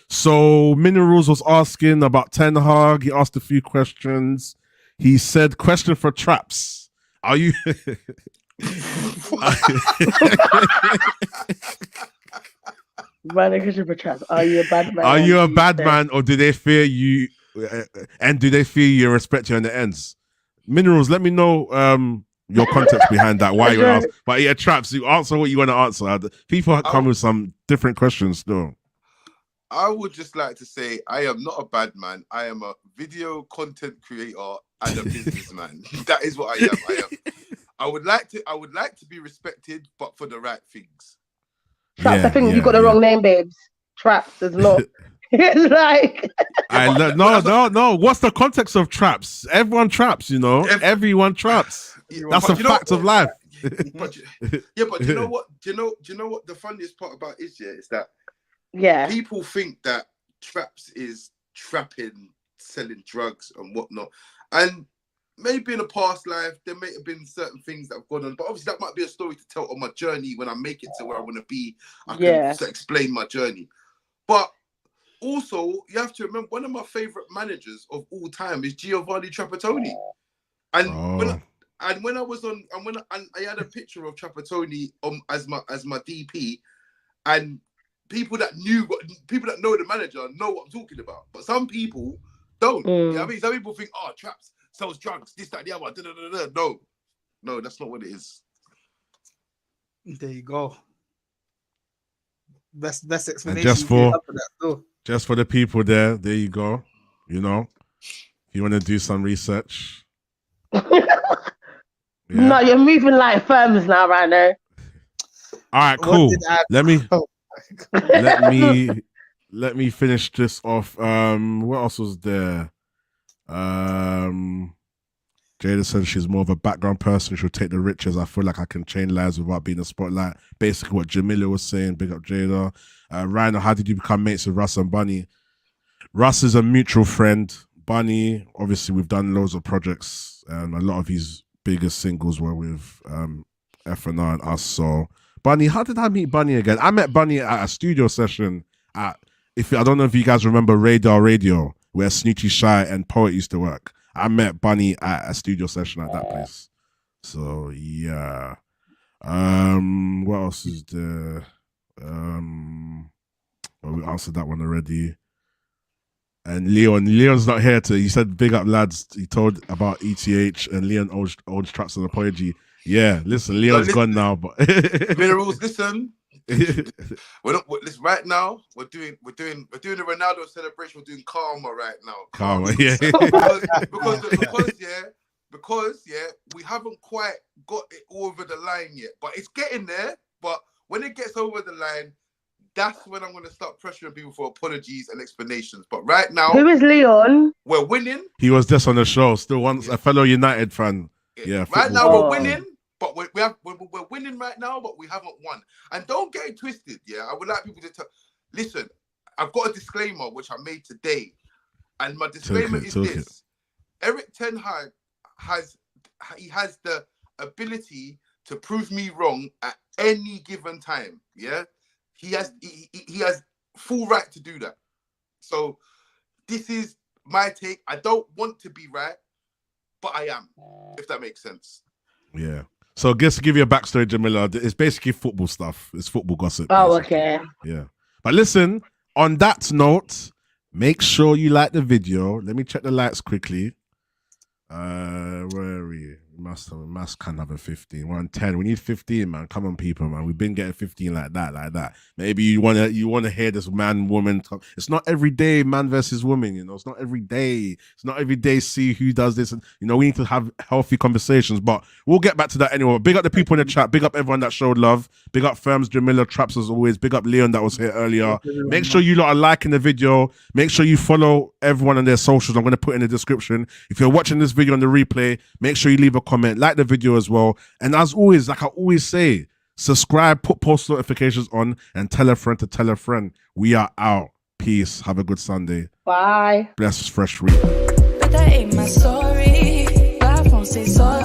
So Minerals was asking about Ten Hag. He asked a few questions. He said, question for Traps. Are you Are you a bad man? Are you a bad man, or do they fear you? And do they fear you and respect you on the ends? Minerals, let me know your context behind that. Why you ask? But yeah, Traps, you answer what you want to answer. People come with some different questions still. I would just like to say I am not a bad man. I am a video content creator and a businessman. That is what I am. I would like to be respected, but for the right things. Traps, I think you got the wrong name, babes. Traps is not. It's like no. What's the context of traps? Everyone traps, you know. Everyone traps. That's a fact of life. But you know what? Do you know what the funniest part about is that people think that traps is trapping, selling drugs and whatnot, and maybe in a past life there may have been certain things that have gone on, but obviously that might be a story to tell on my journey when I make it to where I want to be. I can explain my journey, but also you have to remember one of my favorite managers of all time is Giovanni Trapattoni, and when I was on and when I had a picture of Trapattoni as my DP, and people that know the manager know what I'm talking about, but some people don't. You know what I mean? Some people think, oh, Traps sells drugs, this, that, the other. No, that's not what it is. There you go. Best explanation. And just for the people there you go. You know, if you want to do some research. No, you're moving like firms now, right now. All right, cool. Let me finish this off. What else was there? Jada said she's more of a background person. She'll take the riches. I feel like I can change lives without being a spotlight. Basically what Jamila was saying. Big up Jada. Rhino, how did you become mates with Russ and Bunny? Russ is a mutual friend. Bunny, obviously we've done loads of projects. A lot of his biggest singles were with F&R and us. So Bunny, how did I meet Bunny again? I met Bunny at a studio session I don't know if you guys remember Radar Radio, where Snoochie Shy and Poet used to work. I met Bunny at a studio session at that place. So yeah. What else is there? Well, we answered that one already. And Leon's not here he said big up lads. He told about ETH and Leon owns Traps and Apology. Yeah, listen, Leon's gone now, but Minerals, listen. Listen, right now we're doing the Ronaldo celebration. We're doing Karma right now. Karma, yeah. because we haven't quite got it over the line yet, but it's getting there. But when it gets over the line, that's when I'm going to start pressuring people for apologies and explanations. But right now, who is Leon? We're winning. He was just on the show. Still once a fellow United fan. Yeah. Right now we're winning. But we're winning right now, but we haven't won. And don't get it twisted, yeah? I would like people to listen, I've got a disclaimer which I made today. And my disclaimer is this. Eric Ten Hag has the ability to prove me wrong at any given time, yeah? He has full right to do that. So this is my take. I don't want to be right, but I am, if that makes sense. Yeah. So just to give you a backstory, Jamila, it's basically football stuff. It's football gossip. Oh, basically. okay. Yeah. But listen, on that note, make sure you like the video. Let me check the likes quickly. Where are we? Must can have a 15. We're on 10. We need 15, man. Come on, people, man. We've been getting 15 like that. Maybe you wanna hear this man woman talk. It's not every day man versus woman, you know. It's not every day. It's not every day see who does this, and you know we need to have healthy conversations. But we'll get back to that anyway. Big up the people in the chat. Big up everyone that showed love. Big up Firms, Jamila, Traps as always. Big up Leon that was here earlier. Make sure you lot are liking the video. Make sure you follow everyone on their socials. I'm going to put in the description. If you're watching this video on the replay, make sure you leave a comment, like the video as well. And as always, like I always say, subscribe, put post notifications on, and tell a friend to tell a friend. We are out. Peace. Have a good Sunday. Bye. Bless fresh week. But that ain't my story. Life won't say sorry.